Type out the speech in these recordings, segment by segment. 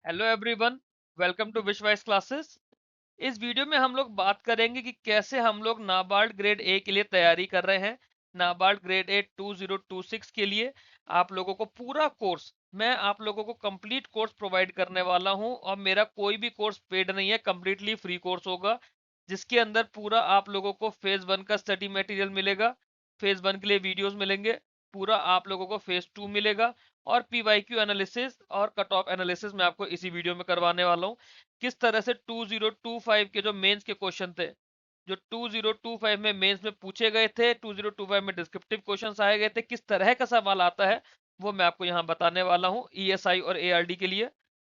Hello everyone, welcome to विश्वास classes. इस video में हम लोग बात करेंगे कि कैसे हम लोग नाबार्ड ग्रेड ए के लिए तैयारी कर रहे हैं। नाबार्ड ग्रेड ए 2026 के लिए आप लोगों को पूरा कोर्स, मैं आप लोगों को कंप्लीट कोर्स प्रोवाइड करने वाला हूं और मेरा कोई भी कोर्स पेड नहीं है, कंप्लीटली फ्री कोर्स होगा जिसके अंदर पूरा आप लोगों को फेज 1 का स्टडी मटेरियल मिलेगा, फेज 1 के लिए वीडियोस मिलेंगे, पूरा आप लोगों को फेज 2 मिलेगा और पीवाईक्यू एनालिसिस और कट ऑफ एनालिसिस मैं आपको इसी वीडियो में करवाने वाला हूँ। किस तरह से 2025 के जो मेंस के क्वेश्चन थे, जो 2025 में मेंस में पूछे गए थे, 2025 में डिस्क्रिप्टिव क्वेश्चंस आए गए थे, किस तरह का सवाल आता है वो मैं आपको यहाँ बताने वाला हूँ। ईएसआई और एआरडी के लिए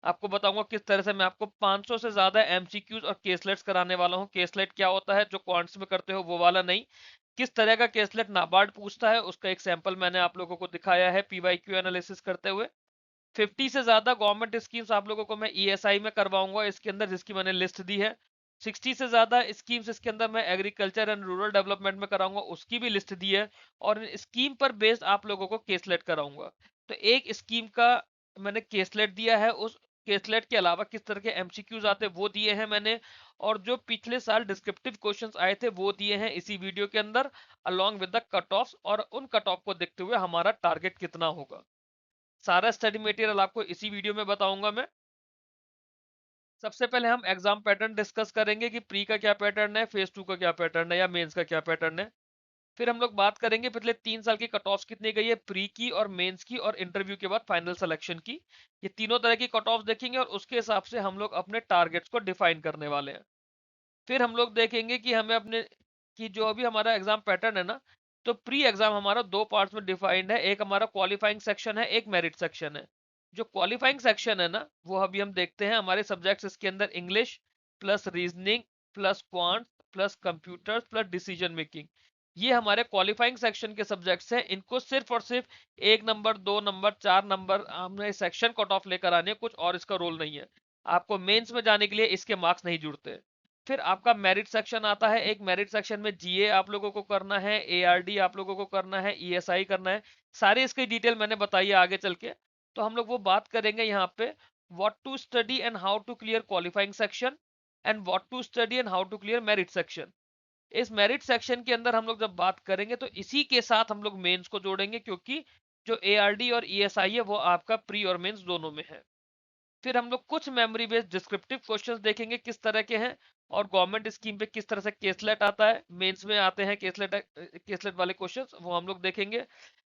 आपको बताऊंगा किस तरह से मैं आपको 500 से ज्यादा एमसीक्यूज और केसलेट्स कराने वाला हूँ। केसलेट क्या होता है, जो क्वांट्स में करते हो वो वाला नहीं, किस तरह का केसलेट नाबार्ड पूछता है उसका एक सैंपल मैंने आप लोगों को दिखाया है पीवाईक्यू एनालिसिस करते हुए। 50 से ज्यादा गवर्नमेंट स्कीम्स आप लोगों को मैं ईएसआई में करवाऊंगा इसके अंदर, जिसकी मैंने लिस्ट दी है। 60 से ज्यादा स्कीम्स इसके अंदर मैं एग्रीकल्चर एंड रूरल डेवलपमेंट में कराऊंगा, उसकी भी लिस्ट दी है। और स्कीम पर बेस्ड आप लोगों को केसलेट कराऊंगा। तो एक स्कीम का मैंने केसलेट दिया है, उस केसलेट के अलावा किस तरह के एमसीक्यूज आते हैं वो दिए हैं मैंने। और जो पिछले साल डिस्क्रिप्टिव क्वेश्चंस आए थे वो दिए हैं इसी वीडियो के अंदर, along with the cut offs, और उन कट ऑफ को देखते हुए हमारा टारगेट कितना होगा। सारा स्टडी मटेरियल आपको इसी वीडियो में बताऊंगा मैं। सबसे पहले हम एग्जाम पैटर्न डिस्कस करेंगे कि प्री का क्या पैटर्न है, फेज 2 का क्या पैटर्न है या मेंस का क्या पैटर्न है। फिर हम लोग बात करेंगे पिछले 3 साल की कट ऑफ कितनी गई है, प्री की और मेंस की और इंटरव्यू के बाद फाइनल सिलेक्शन की। ये तीनों तरह की कट ऑफ देखेंगे और उसके हिसाब से हम लोग अपने टारगेट्स को डिफाइन करने वाले हैं। फिर हम लोग देखेंगे कि हमें अपने कि जो अभी हमारा एग्जाम पैटर्न है ना, तो प्री एग्जाम हमारा दो पार्ट्स में डिफाइंड है। एक हमारा क्वालिफाइंग सेक्शन है, एक मेरिट सेक्शन है। जो क्वालिफाइंग सेक्शन है ना, वो अभी हम देखते हैं हमारे सब्जेक्ट्स इसके अंदर English plus reasoning plus quant plus computers plus decision making. ये हमारे क्वालिफाइंग सेक्शन के सब्जेक्ट्स हैं। इनको सिर्फ और सिर्फ 1 नंबर 2 नंबर 4 नंबर हमने सेक्शन कट ऑफ लेकर आने, कुछ और इसका रोल नहीं है। आपको मेंस में जाने के लिए इसके मार्क्स नहीं जुड़ते। फिर आपका मेरिट सेक्शन आता है। एक मेरिट सेक्शन में जीए आप लोगों को करना है, एआरडी आप लोगों को करना है, ईएसआई करना है। सारी इसकी डिटेल मैंने बताई है आगे चल के। तो हम लोग वो बात करेंगे यहाँ पे, what to study and how to clear qualifying section and what to study and how to clear merit section. इस मेरिट सेक्शन के अंदर हम लोग जब बात करेंगे तो इसी के साथ हम लोग मेंस को जोड़ेंगे, क्योंकि जो एआरडी और ईएसआई है वो आपका प्री और मेंस दोनों में है। फिर हम लोग कुछ मेमोरी बेस्ड डिस्क्रिप्टिव क्वेश्चंस देखेंगे किस तरह के हैं, और गवर्नमेंट स्कीम पे किस तरह से केसलेट आता है, मेंस में आते हैं केसलेट, केसलेट वाले क्वेश्चंस वो हम लोग देखेंगे।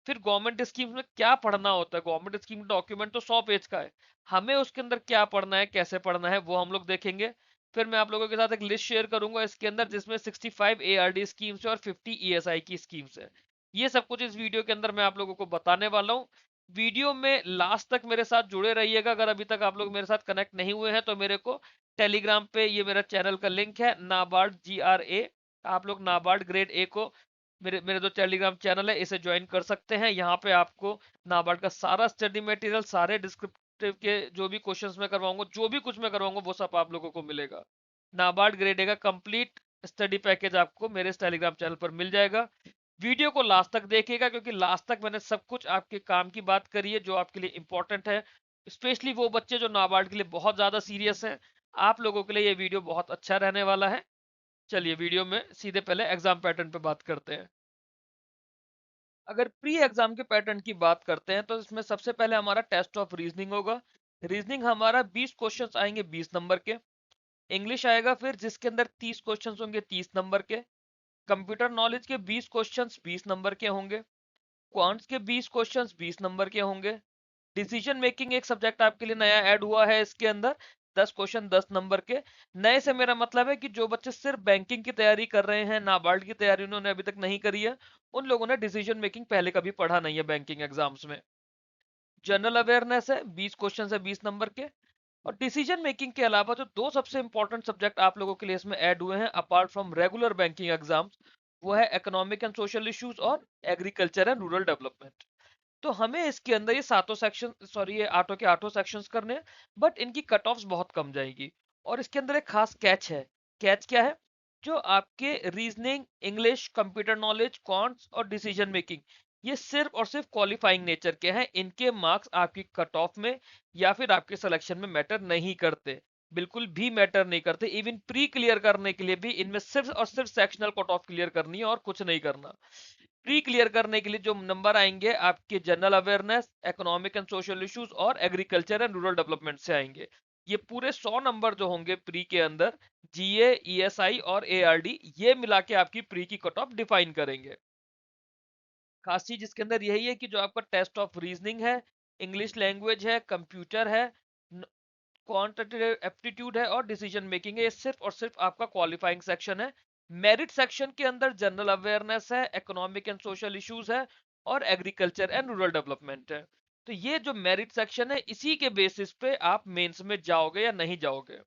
फिर गवर्नमेंट स्कीम में क्या पढ़ना होता है, गवर्नमेंट स्कीम डॉक्यूमेंट तो 100 पेज का है, हमें उसके अंदर क्या पढ़ना है कैसे पढ़ना है वो हम लोग देखेंगे। फिर मैं आप लोगों के साथ एक लिस्ट शेयर करूंगा इसके अंदर, जिसमें 65 एआरडी स्कीम्स है और 50 ईएसआई की स्कीम्स है। ये सब कुछ इस वीडियो के अंदर मैं आप लोगों को बताने वाला हूँ। वीडियो में लास्ट तक मेरे साथ जुड़े रहिएगा। अगर अभी तक आप लोग मेरे साथ कनेक्ट नहीं हुए हैं तो मेरे को टेलीग्राम पे, ये मेरा चैनल का लिंक है नाबार्ड GRA, आप लोग नाबार्ड ग्रेड ए को मेरे मेरे जो टेलीग्राम चैनल है इसे ज्वाइन कर सकते हैं। यहाँ पे आपको नाबार्ड का सारा स्टडी मटेरियल, सारे डिस्क्रिप्टिव के जो भी क्वेश्चंस मैं करवाऊंगा, जो भी कुछ मैं करवाऊंगा वो सब आप लोगों को मिलेगा। नाबार्ड ग्रेड ए का कंप्लीट स्टडी पैकेज आपको मेरे टेलीग्राम चैनल पर मिल जाएगा। वीडियो को लास्ट तक देखिएगा, क्योंकि लास्ट तक मैंने सब कुछ आपके काम की बात करी है जो आपके लिए इंपॉर्टेंट है। स्पेशली वो बच्चे जो नाबार्ड के लिए बहुत ज्यादा सीरियस हैं, आप लोगों के लिए ये वीडियो बहुत अच्छा रहने वाला है। चलिए वीडियो में सीधे पहले एग्जाम पैटर्न पे बात करते हैं। अगर प्री एग्जाम के पैटर्न की बात करते हैं तो इसमें सबसे पहले हमारा टेस्ट ऑफ रीजनिंग होगा। रीजनिंग हमारा 20 क्वेश्चंस आएंगे 20 नंबर के। इंग्लिश आएगा फिर, जिसके अंदर 30 क्वेश्चंस होंगे 30 नंबर के। कंप्यूटर नॉलेज के 20 क्वेश्चंस 20 नंबर के होंगे। क्वांट्स के 20 क्वेश्चंस 20 नंबर के होंगे। डिसीजन मेकिंग एक सब्जेक्ट आपके लिए नया ऐड हुआ है, इसके अंदर 10 क्वेश्चन 10 नंबर के। नए से मेरा मतलब है कि जो बच्चे सिर्फ बैंकिंग की तैयारी कर रहे हैं, नाबार्ड की तैयारी उन्होंने अभी तक नहीं करी है, उन लोगों ने डिसीजन मेकिंग पहले कभी पढ़ा नहीं है बैंकिंग एग्जाम्स में। जनरल अवेयरनेस है, 20 क्वेश्चन है 20 नंबर के। और डिसीजन मेकिंग के अलावा जो दो सबसे इंपॉर्टेंट सब्जेक्ट आप लोगों के लिए इसमें ऐड हुए हैं apart from regular banking exams, वो है इकोनॉमिक एंड सोशल इश्यूज और एग्रीकल्चर एंड रूरल डेवलपमेंट। तो हमें इसके अंदर ये सातों सेक्शन, सॉरी ये आठों के आठों सेक्शंस करने हैं, बट इनकी कट ऑफ्स बहुत कम जाएगी। और इसके अंदर एक खास कैच है। कैच क्या है? जो आपके reasoning, English, computer knowledge, quants और डिसीजन मेकिंग, ये सिर्फ और सिर्फ क्वालिफाइंग नेचर के हैं, इनके मार्क्स आपकी कट ऑफ में या फिर आपके सिलेक्शन में मैटर नहीं करते, बिल्कुल भी मैटर नहीं करते। इवन प्री क्लियर करने के लिए भी इनमें सिर्फ और सिर्फ सेक्शनल कट ऑफ क्लियर करनी है और कुछ नहीं करना। प्री क्लियर करने के लिए जो नंबर आएंगे आपके general awareness, economic and social issues और एग्रीकल्चर एंड रूरल डेवलपमेंट से आएंगे। ये पूरे 100 नंबर जो होंगे प्री के अंदर, जीए, ईएसआई और एआरडी, ये मिला के आपकी प्री की कट ऑफ डिफाइन करेंगे। खास चीज इसके अंदर यही है कि जो आपका टेस्ट ऑफ रीजनिंग है, इंग्लिश लैंग्वेज है, कंप्यूटर है, क्वांटिटेटिव एप्टीट्यूड है और डिसीजन मेकिंग है, ये सिर्फ और सिर्फ आपका क्वालिफाइंग सेक्शन है। मेरिट सेक्शन के अंदर जनरल अवेयरनेस है, इकोनॉमिक एंड सोशल इश्यूज है और एग्रीकल्चर एंड रूरल डेवलपमेंट है। तो ये जो मेरिट सेक्शन है, इसी के बेसिस पे आप मेंस में जाओगे या नहीं जाओगे।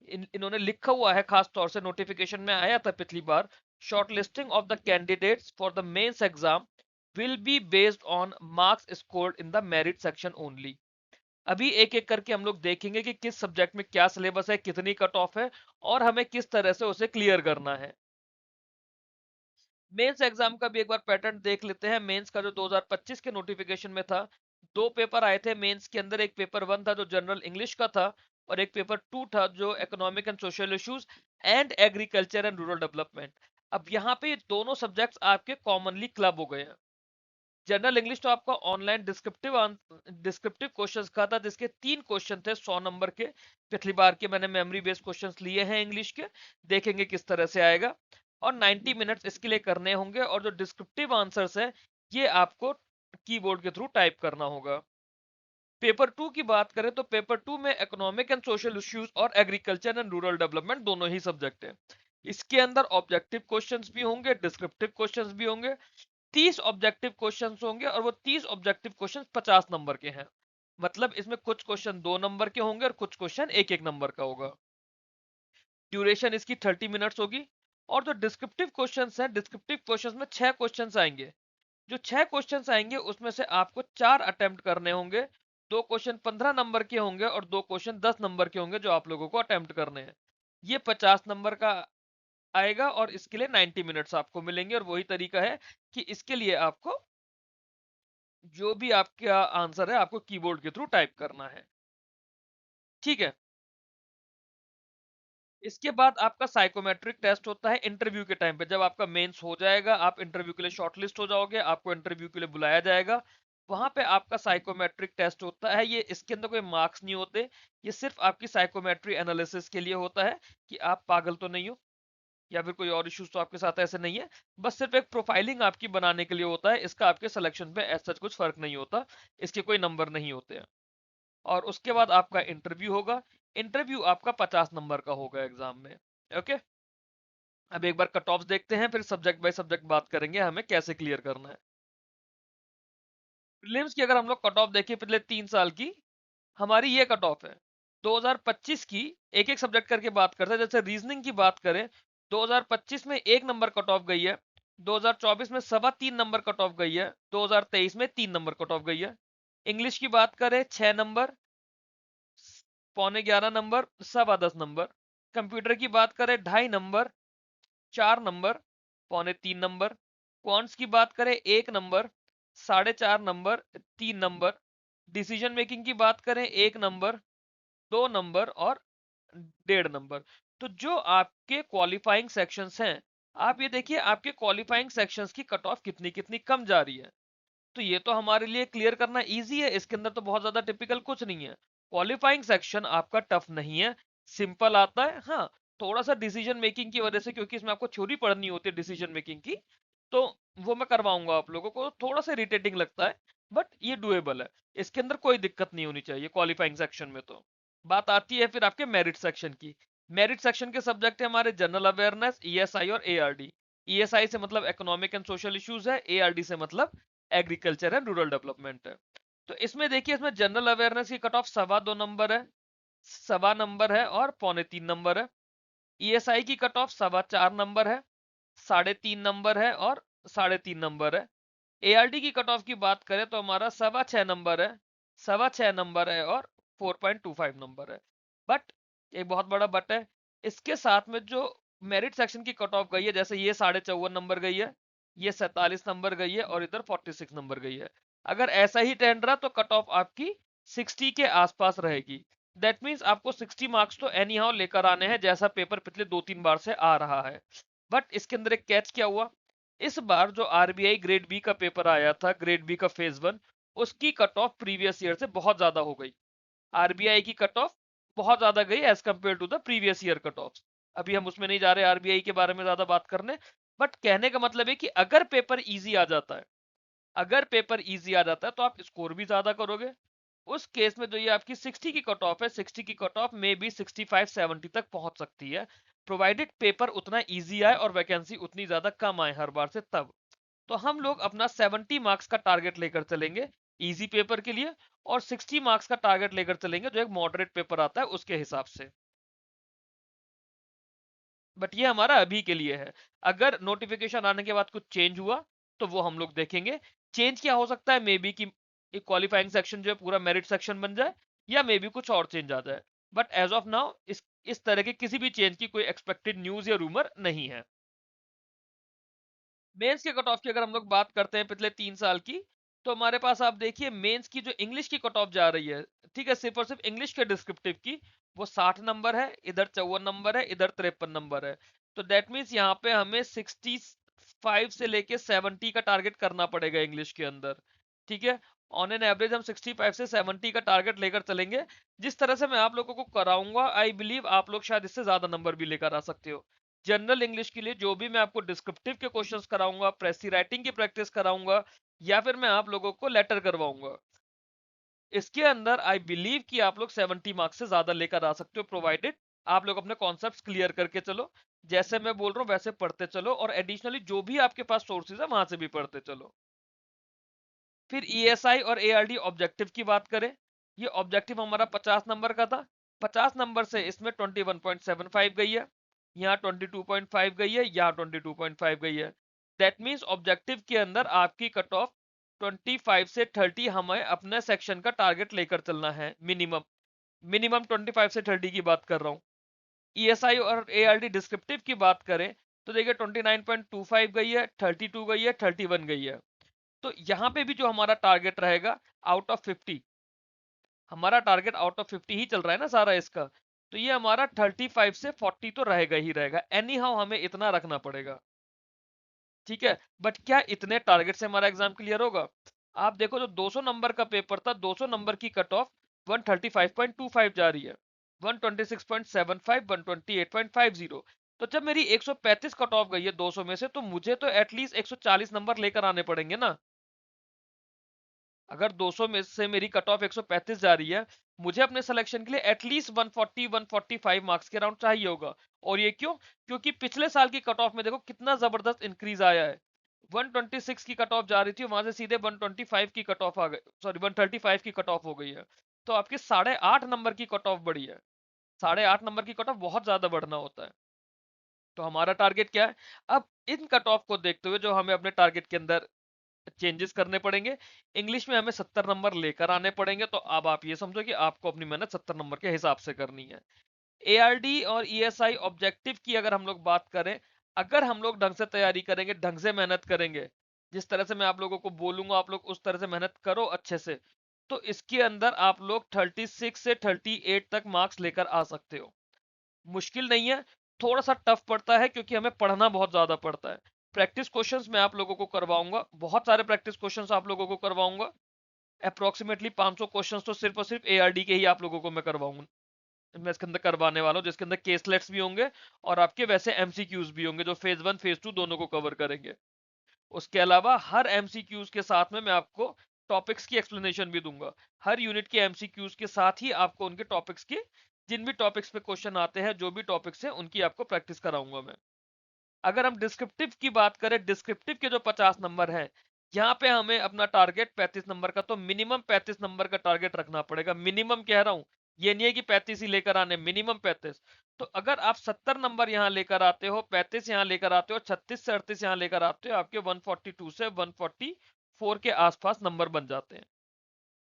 इन्होंने लिखा हुआ है, खास तौर से नोटिफिकेशन में आया था पिछली बार, shortlisting of the candidates for the mains exam will be based on marks scored in the merit section only. अभी एक एक करके हम लोग देखेंगे कि किस सब्जेक्ट में क्या सिलेबस है, कितनी कट ऑफ है और हमें किस तरह से उसे क्लियर करना है। मेंस एग्जाम का भी एक बार पैटर्न देख लेते हैं। मेंस का जो 2025 के नोटिफिकेशन में था, दो पेपर आए थे मेंस के अंदर। एक पेपर 1 था जो जनरल इंग्लिश का था और एक पेपर 2 था जो economic and social issues and agriculture and rural development. अब यहाँ पे दोनों सब्जेक्ट्स आपके कॉमनली क्लब हो गए हैं। जनरल इंग्लिश तो आपका ऑनलाइन डिस्क्रिप्टिव क्वेश्चंस का था, जिसके 3 क्वेश्चन थे 100 नंबर के। पिछली बार के मैंने मेमोरी बेस्ड क्वेश्चंस लिए हैं इंग्लिश के, देखेंगे किस तरह से आएगा। और 90 मिनट्स इसके लिए करने होंगे और जो डिस्क्रिप्टिव आंसर्स है ये आपको कीबोर्ड के थ्रू टाइप करना होगा। पेपर 2 की बात करें तो पेपर 2 में इकोनॉमिक एंड सोशल इश्यूज और एग्रीकल्चर एंड रूरल डेवलपमेंट दोनों ही सब्जेक्ट है। इसके अंदर ऑब्जेक्टिव क्वेश्चंस भी होंगे, डिस्क्रिप्टिव क्वेश्चंस भी होंगे। 30 ऑब्जेक्टिव क्वेश्चंस होंगे और वो 30 ऑब्जेक्टिव क्वेश्चंस 50 नंबर के हैं। मतलब इसमें कुछ क्वेश्चन 2 नंबर के होंगे और कुछ क्वेश्चन एक एक नंबर का होगा। ड्यूरेशन इसकी 30 मिनट्स होगी। और जो डिस्क्रिप्टिव क्वेश्चंस हैं, डिस्क्रिप्टिव क्वेश्चंस में 6 क्वेश्चंस आएंगे। जो 6 क्वेश्चंस आएंगे उसमें से आपको 4 अटेम्प्ट करने होंगे। 2 क्वेश्चन 15 नंबर के होंगे और 2 क्वेश्चन 10 नंबर के होंगे जो आप लोगों को अटेम्प्ट करने हैं। ये 50 नंबर का आएगा और इसके लिए 90 मिनट्स आपको मिलेंगे। और वही तरीका है कि इसके लिए आपको जो भी आपका आंसर है आपको कीबोर्ड के थ्रू टाइप करना है। ठीक है। इसके बाद आपका साइकोमेट्रिक टेस्ट होता है इंटरव्यू के टाइम पे। जब आपका मेंस हो जाएगा, आप इंटरव्यू के लिए शॉर्टलिस्ट हो जाओगे, आपको इंटरव्यू के लिए बुलाया जाएगा, वहां पे आपका साइकोमेट्रिक टेस्ट होता है। ये इसके अंदर कोई मार्क्स नहीं होते, ये सिर्फ आपकी साइकोमेट्री एनालिसिस के लिए होता है कि आप पागल तो नहीं हो या फिर कोई और इश्यूज तो आपके साथ ऐसे नहीं है। बस सिर्फ एक प्रोफाइलिंग आपकी बनाने के लिए होता है, इसका आपके सिलेक्शन पे ऐसा कुछ फर्क नहीं होता, इसके कोई नंबर नहीं होते हैं। और उसके बाद आपका इंटरव्यू होगा। इंटरव्यू आपका 50 नंबर का होगा एग्जाम में। ओके। अब एक बार कट ऑफ देखते हैं, फिर सब्जेक्ट बाय सब्जेक्ट बात करेंगे हमें कैसे क्लियर करना है। प्रीलिम्स की अगर हम लोग कट ऑफ देखें पिछले 3 साल की, हमारी ये कट ऑफ है। 2025 की एक एक सब्जेक्ट करके बात करते हैं। जैसे रीजनिंग की बात करें, 2025 में 1 नंबर कट ऑफ गई है, 2024 में 3.25 नंबर कट ऑफ गई है, 2023 में 3 नंबर कट ऑफ गई है। इंग्लिश की बात करें 6 नंबर, 11.25 नंबर, 10.15 नंबर। कंप्यूटर की बात करें 2.5 नंबर, 4 नंबर, 3.25 नंबर। क्वांट्स की बात करें 1 number, 4.5 number, 3 number. Decision making की बात करें 1 नंबर, 2 नंबर और 1.5 नंबर। तो जो आपके क्वालिफाइंग सेक्शंस हैं, आप ये देखिए आपके क्वालिफाइंग सेक्शंस की कट ऑफ कितनी कितनी कम जा रही है। तो ये तो हमारे लिए क्लियर करना इजी है, इसके अंदर तो बहुत ज्यादा टिपिकल कुछ नहीं है। क्वालिफाइंग सेक्शन आपका टफ नहीं है, सिंपल आता है। हाँ, थोड़ा सा डिसीजन मेकिंग की वजह से, क्योंकि इसमें आपको थ्योरी पढ़नी होती है डिसीजन मेकिंग की, तो वो मैं करवाऊंगा आप लोगों को, थोड़ा सा इरिटेटिंग लगता है, बट ये डुएबल है। इसके अंदर कोई दिक्कत नहीं होनी चाहिए क्वालिफाइंग सेक्शन में। तो बात आती है फिर आपके मेरिट सेक्शन की। मेरिट सेक्शन के सब्जेक्ट है हमारे जनरल अवेयरनेस, ईएसआई और एआरडी। ईएसआई से मतलब इकोनॉमिक एंड सोशल इश्यूज है, एआरडी से मतलब एग्रीकल्चर एंड रूरल डेवलपमेंट है। तो इसमें देखिए, इसमें जनरल अवेयरनेस की कट ऑफ 2.25 नंबर है, 1.25 नंबर है और 3.25 नंबर है। ईएसआई की कट ऑफ 4.25 नंबर है, 3.5 नंबर है और 3.5 नंबर है। एआरडी की कट ऑफ की बात करें तो हमारा 6.25 नंबर है, 6.25 नंबर है और 4.25 नंबर है। बट एक बहुत बड़ा बट है, इसके साथ में जो मेरिट सेक्शन की कट ऑफ गई है, जैसे ये 54.5 नंबर गई है, ये 47 नंबर गई है और इधर 46 नंबर गई है। अगर ऐसा ही ट्रेंड रहा तो कट ऑफ आपकी 60 के आसपास रहेगी। दैट मीन्स आपको 60 मार्क्स तो एनी हाउ लेकर आने हैं, जैसा पेपर पिछले 2-3 बार से आ रहा है। बट इसके अंदर एक कैच क्या हुआ, इस बार जो आरबीआई ग्रेड बी का पेपर आया था, ग्रेड बी का फेज 1, उसकी कट ऑफ प्रीवियस ईयर से बहुत ज्यादा हो गई। आरबीआई की कट ऑफ बहुत ज्यादा गई as compared to the previous year cut off. अभी हम उसमें नहीं जा रहे आरबीआई के बारे में ज्यादा बात करने, बट कहने का मतलब है कि अगर पेपर इजी आ जाता है, अगर पेपर इजी आ जाता है तो आप स्कोर भी ज्यादा करोगे। उस केस में जो ये आपकी 60 की कट ऑफ है, 60 की कट ऑफ में भी 65-70 तक पहुंच सकती है, प्रोवाइडेड पेपर उतना इजी आए और वैकेंसी उतनी ज्यादा कम आए हर बार से तब। तो हम लोग अपना 70 मार्क्स का टारगेट लेकर चलेंगे इजी पेपर के लिए, और 60 मार्क्स का टारगेट लेकर चलेंगे जो एक मॉडरेट पेपर आता है उसके हिसाब से। बट ये हमारा अभी के लिए है। अगर नोटिफिकेशन आने के बाद कुछ चेंज हुआ तो वो हम लोग देखेंगे। चेंज क्या हो सकता है, मे बी कि एक क्वालिफाइंग सेक्शन जो है पूरा मेरिट सेक्शन बन जाए, या मे बी कुछ और चेंज आ जाए। बट एज ऑफ नाउ इस तरह के किसी भी चेंज की कोई एक्सपेक्टेड न्यूज या रूमर नहीं है। मेंस के कट ऑफ की अगर हम लोग बात करते हैं पिछले 3 साल की, तो हमारे पास आप देखिए मेंस की जो इंग्लिश की कट ऑफ जा रही है, ठीक है, सिर्फ और सिर्फ इंग्लिश के डिस्क्रिप्टिव की, वो 60 नंबर है, इधर 54 नंबर है, इधर 53 नंबर है। तो दैट मीन्स यहाँ पे हमें 65 से लेके 70 का टारगेट करना पड़ेगा इंग्लिश के अंदर। ठीक है, ऑन एन एवरेज हम 65 से 70 का टारगेट लेकर चलेंगे। जिस तरह से मैं आप लोगों को कराऊंगा, आई बिलीव आप लोग शायद इससे ज्यादा नंबर भी लेकर आ सकते हो। जनरल इंग्लिश के लिए जो भी मैं आपको डिस्क्रिप्टिव के क्वेश्चंस कराऊंगा, प्रेसी राइटिंग की प्रैक्टिस कराऊंगा, या फिर मैं आप लोगों को लेटर करवाऊंगा, इसके अंदर आई बिलीव कि आप लोग 70 मार्क्स से ज्यादा लेकर आ सकते हो, प्रोवाइडेड आप लोग अपने कॉन्सेप्ट्स क्लियर करके चलो, जैसे मैं बोल रहा हूँ वैसे पढ़ते चलो, और एडिशनली जो भी आपके पास सोर्सेज है वहां से भी पढ़ते चलो। फिर ईएसआई और एआरडी ऑब्जेक्टिव की बात करें, ये ऑब्जेक्टिव हमारा 50 नंबर का था। 50 नंबर से इसमें 21.75 गई है, यहाँ 22.5 गई है, यहाँ 22.5 गई है। दैट मीन्स ऑब्जेक्टिव के अंदर आपकी कट ऑफ 25 से 30 हमें अपने सेक्शन का टारगेट लेकर चलना है मिनिमम। मिनिमम 25 से 30 की बात कर रहा हूँ। ईएसआई और एआरडी डिस्क्रिप्टिव की बात करें तो देखिए 29.25 गई है, 32 गई है, 31 गई है। तो यहां पे भी जो हमारा टारगेट रहेगा आउट ऑफ 50, हमारा टारगेट आउट ऑफ 50 ही चल रहा है ना सारा इसका, तो ये हमारा 35 से 40 तो रहेगा ही रहेगा, एनी हाउ हमें इतना रखना पड़ेगा। ठीक है, बट क्या इतने टारगेट से हमारा एग्जाम क्लियर होगा? आप देखो जो 200 नंबर का पेपर था, 200 नंबर की कट ऑफ 135.25 जा रही है, 126.75, 128.50। तो जब मेरी 135 कट ऑफ गई है 200 में से, तो मुझे तो एटलीस्ट 140 नंबर लेकर आने पड़ेंगे ना। अगर 200 में से मेरी कट ऑफ 135 जा रही है, मुझे अपने सिलेक्शन के लिए एटलीस्ट 140-145 मार्क्स के राउंड चाहिए होगा। और ये क्यों? क्योंकि पिछले साल की कट ऑफ में देखो कितना जबरदस्त इंक्रीज आया है। 126 की कट ऑफ जा रही थी, वहां से सीधे 125 की कट ऑफ आ गई, सॉरी 135 की कट ऑफ हो गई है। तो आपकी 8.5 नंबर की कट ऑफ बढ़ी है। 8.5 नंबर की कट ऑफ बहुत ज्यादा बढ़ना होता है। तो हमारा टारगेट क्या है? अब इन कट ऑफ को देखते हुए जो हमें अपने टारगेट के अंदर चेंजेस करने पड़ेंगे, इंग्लिश में हमें 70 नंबर लेकर आने पड़ेंगे। तो अब आप ये समझो कि आपको अपनी मेहनत 70 नंबर के हिसाब से करनी है। एआरडी और ईएसआई ऑब्जेक्टिव की अगर हम लोग बात करें, अगर हम लोग ढंग से तैयारी करेंगे, ढंग से मेहनत करेंगे, जिस तरह से मैं आप लोगों को बोलूंगा आप लोग उस तरह से मेहनत करो अच्छे से, तो इसके अंदर आप लोग 36 से 38 तक मार्क्स लेकर आ सकते हो। मुश्किल नहीं है, थोड़ा सा टफ पड़ता है क्योंकि हमें पढ़ना बहुत ज्यादा पड़ता है। प्रैक्टिस क्वेश्चंस मैं आप लोगों को करवाऊंगा, बहुत सारे प्रैक्टिस क्वेश्चंस आप लोगों को करवाऊंगा। अप्रोक्सीमेटली 500 क्वेश्चंस तो सिर्फ और सिर्फ एआरडी के ही आप लोगों को मैं करवाऊंगा, मैं इसके अंदर करवाने वाला हूँ, जिसके अंदर केसलेट्स भी होंगे और आपके वैसे एमसीक्यूज भी होंगे, जो फेज 1 फेज 2 दोनों को कवर करेंगे। उसके अलावा हर एमसीक्यूज के साथ में मैं आपको टॉपिक्स की एक्सप्लेनेशन भी दूंगा। हर यूनिट के एमसीक्यूज के साथ ही आपको उनके टॉपिक्स की, जिन भी टॉपिक्स पे क्वेश्चन आते हैं, जो भी टॉपिक्स हैं उनकी आपको प्रैक्टिस कराऊंगा मैं। अगर हम डिस्क्रिप्टिव की बात करें, डिस्क्रिप्टिव के जो 50 नंबर है, यहाँ पे हमें अपना टारगेट 35 नंबर का, तो मिनिमम 35 नंबर का टारगेट रखना पड़ेगा। मिनिमम कह रहा हूँ, ये नहीं है कि 35 ही लेकर आने, मिनिमम 35। तो अगर आप 70 नंबर यहाँ लेकर आते हो, 35 यहाँ लेकर आते हो, 36 से 38 यहाँ लेकर आते हो, आपके 142 से 144 के आसपास नंबर बन जाते हैं।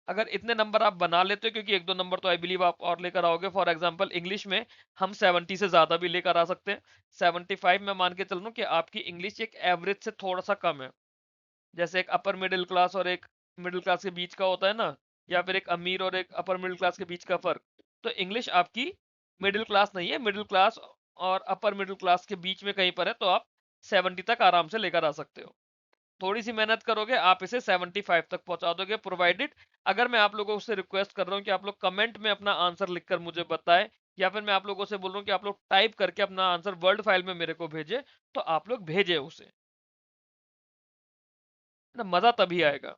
अगर इतने नंबर आप बना लेते हो, क्योंकि एक दो नंबर तो आई बिलीव आप और लेकर आओगे। फॉर एग्जांपल इंग्लिश में हम 70 से ज्यादा भी लेकर आ सकते हैं। 75 में मान के चल रहा हूं कि आपकी इंग्लिश एक एवरेज से थोड़ा सा कम है। जैसे एक अपर मिडिल क्लास और एक मिडिल क्लास के बीच का होता है ना, या फिर एक अमीर और एक अपर मिडिल क्लास के बीच का फर्क। तो इंग्लिश आपकी मिडिल क्लास नहीं है, मिडिल क्लास और अपर मिडिल क्लास के बीच में कहीं पर है, तो आप 70 तक आराम से लेकर आ सकते हो। थोड़ी सी मेहनत करोगे आप इसे 75 तक पहुंचा दोगे, प्रोवाइडेड अगर मैं आप लोगों से रिक्वेस्ट कर रहा हूं कि आप लोग कमेंट में अपना आंसर लिखकर मुझे बताएं, या फिर मैं आप लोगों से बोल रहा हूं कि आप लोग टाइप करके अपना आंसर वर्ड फाइल में मेरे को भेजे, तो आप लोग भेजे उसे ना, मजा तभी आएगा।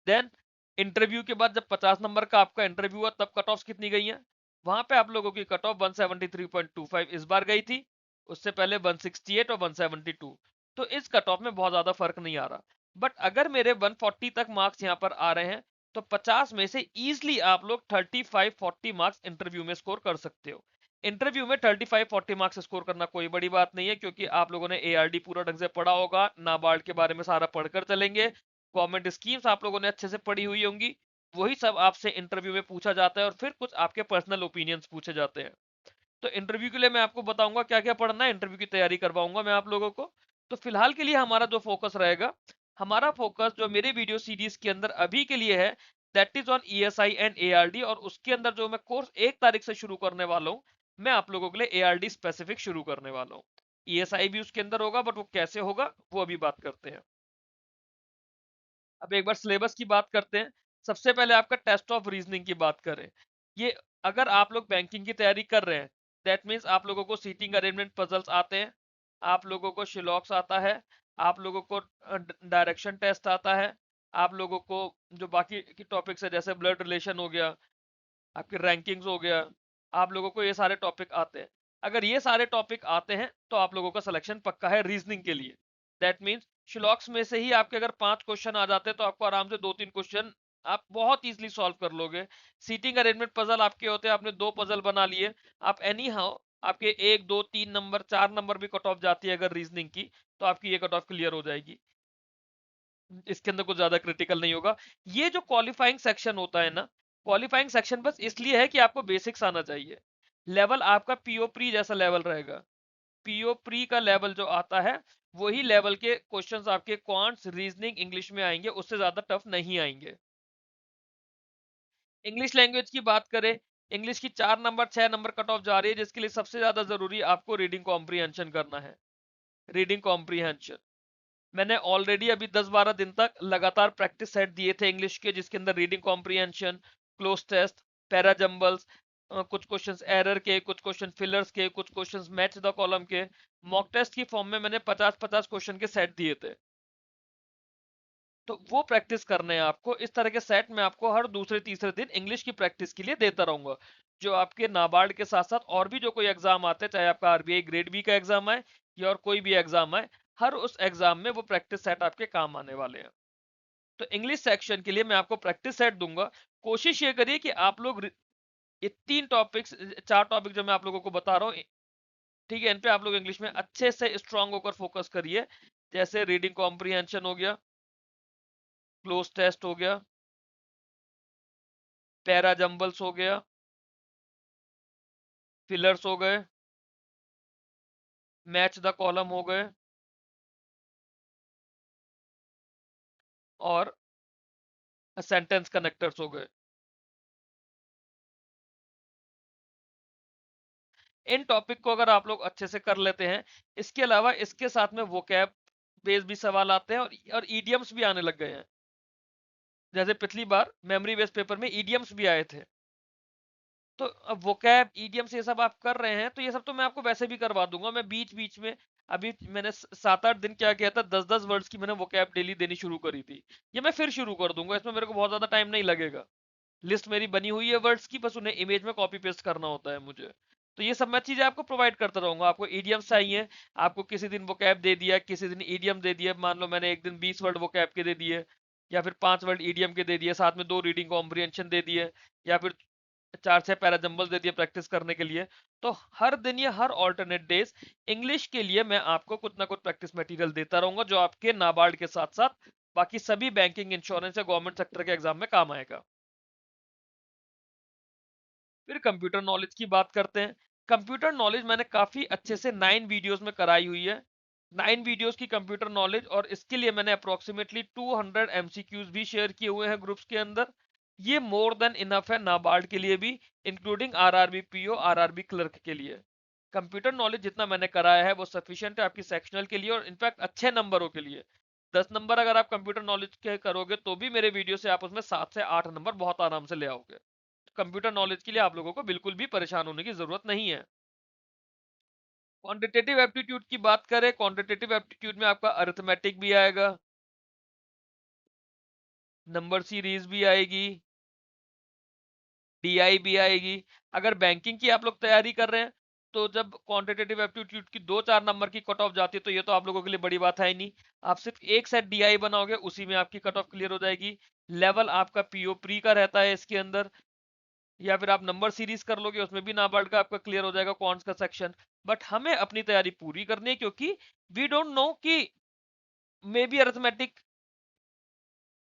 देन इंटरव्यू के बाद जब 50 नंबर का आपका इंटरव्यू हुआ, तब कट ऑफ कितनी गई है? वहां पे आप लोगों की कट ऑफ 173.25 इस बार गई थी। उससे पहले 168 और 172। तो इस कट ऑफ में बहुत ज्यादा फर्क नहीं आ रहा। बट अगर मेरे 140 तक मार्क्स यहाँ पर आ रहे हैं, तो 50 में से इजिली आप लोग 35-40 मार्क्स इंटरव्यू में स्कोर कर सकते हो। इंटरव्यू में 35-40 मार्क्स स्कोर करना कोई बड़ी बात नहीं है, क्योंकि आप लोगों ने एआरडी पूरा ढंग से पढ़ा होगा, नाबार्ड के बारे में सारा पढ़कर चलेंगे, गवर्नमेंट स्कीम्स आप लोगों ने अच्छे से पढ़ी हुई होंगी। वही सब आपसे इंटरव्यू में पूछा जाता है, और फिर कुछ आपके पर्सनल ओपिनियंस पूछे जाते हैं। तो इंटरव्यू के लिए मैं आपको बताऊंगा क्या क्या पढ़ना है, इंटरव्यू की तैयारी करवाऊंगा मैं आप लोगों को। तो फिलहाल के लिए हमारा जो फोकस रहेगा, हमारा फोकस जो मेरे वीडियो सीरीज के अंदर अभी के लिए है, that is on ESI and ARD. और उसके अंदर जो मैं कोर्स 1 तारीख से शुरू करने वाला हूँ, मैं आप लोगों के लिए एआरडी स्पेसिफिक शुरू करने वाला हूँ। ईएसआई भी उसके अंदर होगा, बट वो कैसे होगा वो अभी बात करते हैं। अब एक बार सिलेबस की बात करते हैं। सबसे पहले आपका टेस्ट ऑफ रीजनिंग की बात करें। ये अगर आप लोग बैंकिंग की तैयारी कर रहे हैं, दैट मीन्स आप लोगों को सीटिंग अरेंजमेंट पजल्स आते हैं, आप लोगों को शिलॉक्स आता है, आप लोगों को डायरेक्शन टेस्ट आता है, आप लोगों को जो बाकी की टॉपिक्स है जैसे ब्लड रिलेशन हो गया, आपके रैंकिंग्स हो गया, आप लोगों को ये सारे टॉपिक आते हैं। अगर ये सारे टॉपिक आते हैं तो आप लोगों का सिलेक्शन पक्का है रीजनिंग के लिए। दैट मीन्स शिलॉक्स में से ही आपके अगर 5 क्वेश्चन आ जाते हैं, तो आपको आराम से 2-3 क्वेश्चन आप बहुत इजीली सॉल्व कर लोगे। सीटिंग अरेंजमेंट पजल आपके होते हैं, आपने 2 पजल बना लिए, आप एनी हाउ आपके 1, 2, 3 नंबर 4 नंबर भी कट ऑफ जाती है अगर रीजनिंग की, तो आपकी ये कट ऑफ क्लियर हो जाएगी। इसके अंदर कुछ ज्यादा क्रिटिकल नहीं होगा। ये जो क्वालिफाइंग सेक्शन होता है ना, क्वालिफाइंग सेक्शन बस इसलिए है कि आपको बेसिक्स आना चाहिए। लेवल आपका पीओ प्री जैसा लेवल रहेगा। पीओ प्री का लेवल जो आता है, वही लेवल के क्वेश्चंस आपके क्वांट्स रीजनिंग इंग्लिश में आएंगे, उससे ज्यादा टफ नहीं आएंगे। इंग्लिश लैंग्वेज की बात करें, इंग्लिश की 4 नंबर 6 नंबर कट ऑफ जा रही है, जिसके लिए सबसे ज्यादा जरूरी आपको रीडिंग कॉम्प्रीहेंशन करना है। रीडिंग कॉम्प्रीहेंशन मैंने ऑलरेडी अभी 10-12 दिन तक लगातार प्रैक्टिस सेट दिए थे इंग्लिश के, जिसके अंदर reading comprehension, cloze test, para jumbles, कुछ क्वेश्चंस एरर के, कुछ क्वेश्चन फिलर्स के, कुछ क्वेश्चंस मैच द कॉलम के, मॉक टेस्ट की फॉर्म में मैंने 50-50 क्वेश्चन के सेट दिए थे। तो वो प्रैक्टिस करने हैं आपको। इस तरह के सेट मैं आपको हर दूसरे तीसरे दिन इंग्लिश की प्रैक्टिस के लिए देता रहूंगा। जो आपके नाबार्ड के साथ साथ और भी जो कोई एग्जाम आते हैं, चाहे आपका आरबीआई ग्रेड बी का एग्जाम आए या और कोई भी एग्जाम आए, हर उस एग्जाम में वो प्रैक्टिस सेट आपके काम आने वाले हैं। तो इंग्लिश सेक्शन के लिए मैं आपको प्रैक्टिस सेट दूंगा। कोशिश ये करिए कि आप लोग ये 3 टॉपिक्स 4 टॉपिक जो मैं आप लोगों को बता रहा हूँ, ठीक है, इन पे आप लोग इंग्लिश में अच्छे से स्ट्रांग होकर फोकस करिए। जैसे रीडिंग कॉम्प्रीहेंशन हो गया, क्लोज टेस्ट हो गया, पैरा जंबल्स हो गया, फिलर्स हो गए, मैच द कॉलम हो गए, और सेंटेंस कनेक्टर्स हो गए। इन टॉपिक को अगर आप लोग अच्छे से कर लेते हैं, इसके अलावा इसके साथ में वोकैब बेस भी सवाल आते हैं, और ईडियम्स भी आने लग गए हैं। जैसे पिछली बार मेमोरी बेस्ड पेपर में ईडियम्स भी आए थे। तो अब वोकैब ईडियम्स ये सब आप कर रहे हैं, तो ये सब तो मैं आपको वैसे भी करवा दूंगा। मैं बीच बीच में अभी मैंने 7-8 दिन क्या किया था, 10-10 वर्ड्स की मैंने वोकैब डेली देनी शुरू करी थी। ये मैं फिर शुरू कर दूंगा, इसमें मेरे को बहुत ज्यादा टाइम नहीं लगेगा। लिस्ट मेरी बनी हुई है वर्ड्स की, बस उन्हें इमेज में कॉपी पेस्ट करना होता है मुझे। तो ये सब मैं चीजें आपको प्रोवाइड करता रहूंगा। आपको ईडियम्स चाहिए, आपको किसी दिन वोकैब दे दिया, किसी दिन ईडियम दे दिया, मान लो मैंने एक दिन 20 वर्ड वोकैब के दे दिए, या फिर 5 वर्ड ईडियम के दे दिए, साथ में 2 रीडिंग कॉम्प्रिहेंशन दे दिए, या फिर 4-6 पैराजंबल दे दिए प्रैक्टिस करने के लिए। तो हर दिन या हर ऑल्टरनेट डेज इंग्लिश के लिए मैं आपको कुछ ना कुछ प्रैक्टिस मटेरियल देता रहूंगा, जो आपके नाबार्ड के साथ साथ बाकी सभी बैंकिंग, इंश्योरेंस या गवर्नमेंट सेक्टर के एग्जाम में काम आएगा। फिर कंप्यूटर नॉलेज की बात करते हैं। कंप्यूटर नॉलेज मैंने काफी अच्छे से 9 वीडियोस में कराई हुई है। 9 वीडियोस की कंप्यूटर नॉलेज, और इसके लिए मैंने अप्रोक्सीमेटली 200 एमसीक्यूज भी शेयर किए हुए हैं ग्रुप्स के अंदर। ये मोर देन इनफ है नाबार्ड के लिए भी, including RRB PO, RRB clerk के लिए। कंप्यूटर नॉलेज जितना मैंने कराया है वो सफिशिएंट है आपकी सेक्शनल के लिए, और इनफैक्ट अच्छे नंबरों के लिए। 10 नंबर अगर आप कंप्यूटर नॉलेज के करोगे तो भी मेरे वीडियो से आप उसमें 7 से 8 नंबर बहुत आराम से ले आओगे। कंप्यूटर नॉलेज के लिए आप लोगों को बिल्कुल भी परेशान होने की जरूरत नहीं है। क्वांटिटेटिव एप्टीट्यूड की बात करें, क्वांटिटेटिव एप्टीट्यूड में आपका अरिथमेटिक भी आएगा, नंबर सीरीज भी आएगी, डीआई भी आएगी। अगर बैंकिंग की आप लोग तैयारी कर रहे हैं तो जब क्वांटिटेटिव एप्टीट्यूड की 2-4 नंबर की कट ऑफ जाती है तो ये तो आप लोगों के लिए बड़ी बात है ही नहीं। आप सिर्फ एक सेट डीआई बनाओगे, उसी में आपकी कट ऑफ क्लियर हो जाएगी। लेवल आपका पीओ प्री का रहता है इसके अंदर, या फिर आप नंबर सीरीज कर लोगे, उसमें भी नाबार्ड का आपका क्लियर हो जाएगा क्वांट्स का सेक्शन। बट हमें अपनी तैयारी पूरी करनी है, क्योंकि वी डोंट नो कि मे बी अरिथमेटिक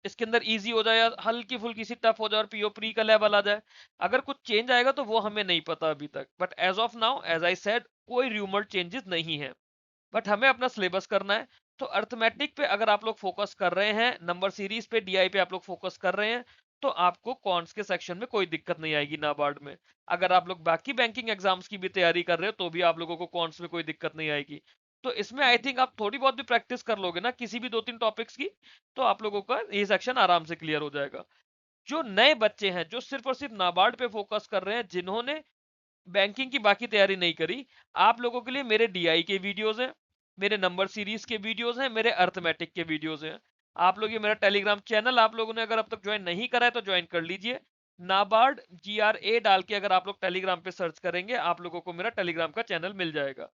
इसके अंदर इजी हो जाए या हल्की फुल्की सी टफ हो जाए और पीओ प्री का लेवल आ जाए। अगर कुछ चेंज आएगा तो वो हमें नहीं पता अभी तक, but as of now as I said कोई र्यूमर्ड चेंजेस नहीं है। बट हमें अपना सिलेबस करना है। तो अर्थमेटिक पे अगर आप लोग फोकस कर रहे हैं, नंबर सीरीज पे, डीआई पे आप लोग फोकस कर रहे हैं, तो आपको कॉन्ट्स के सेक्शन में कोई दिक्कत नहीं आएगी नाबार्ड में। अगर आप लोग बाकी बैंकिंग एग्जाम्स की भी तैयारी कर रहे हो तो भी आप लोगों को कॉन्ट्स में कोई दिक्कत नहीं आएगी। तो इसमें आई थिंक आप थोड़ी बहुत भी प्रैक्टिस कर लोगे ना किसी भी 2-3 टॉपिक्स की, तो आप लोगों का ये सेक्शन आराम से क्लियर हो जाएगा। जो नए बच्चे हैं जो सिर्फ और सिर्फ नाबार्ड पे फोकस कर रहे हैं, जिन्होंने बैंकिंग की बाकी तैयारी नहीं करी, आप लोगों के लिए मेरे डीआई के वीडियोस हैं, मेरे नंबर सीरीज के वीडियोस हैं, मेरे अर्थमेटिक के वीडियोस हैं। आप लोग ये मेरा टेलीग्राम चैनल आप लोगों ने अगर अब तक ज्वाइन नहीं करा है तो ज्वाइन कर लीजिए। नाबार्ड GRA डाल के अगर आप लोग टेलीग्राम पे सर्च करेंगे, आप लोगों को मेरा टेलीग्राम का चैनल मिल जाएगा।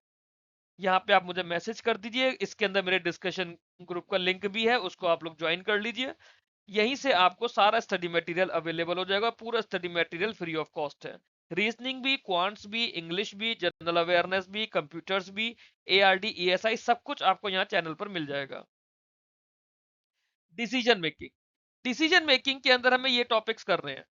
यहाँ पे आप मुझे मैसेज कर दीजिए, इसके अंदर मेरे डिस्कशन ग्रुप का लिंक भी है, उसको आप लोग ज्वाइन कर लीजिए। यहीं से आपको सारा स्टडी मटेरियल अवेलेबल हो जाएगा, पूरा study material free of cost है। रीजनिंग भी, क्वांट्स भी, इंग्लिश भी, जनरल अवेयरनेस भी, कंप्यूटर्स भी, ARD ESI सब कुछ आपको यहाँ चैनल पर मिल जाएगा। डिसीजन मेकिंग, डिसीजन मेकिंग के अंदर हमें ये टॉपिक्स कर रहे हैं।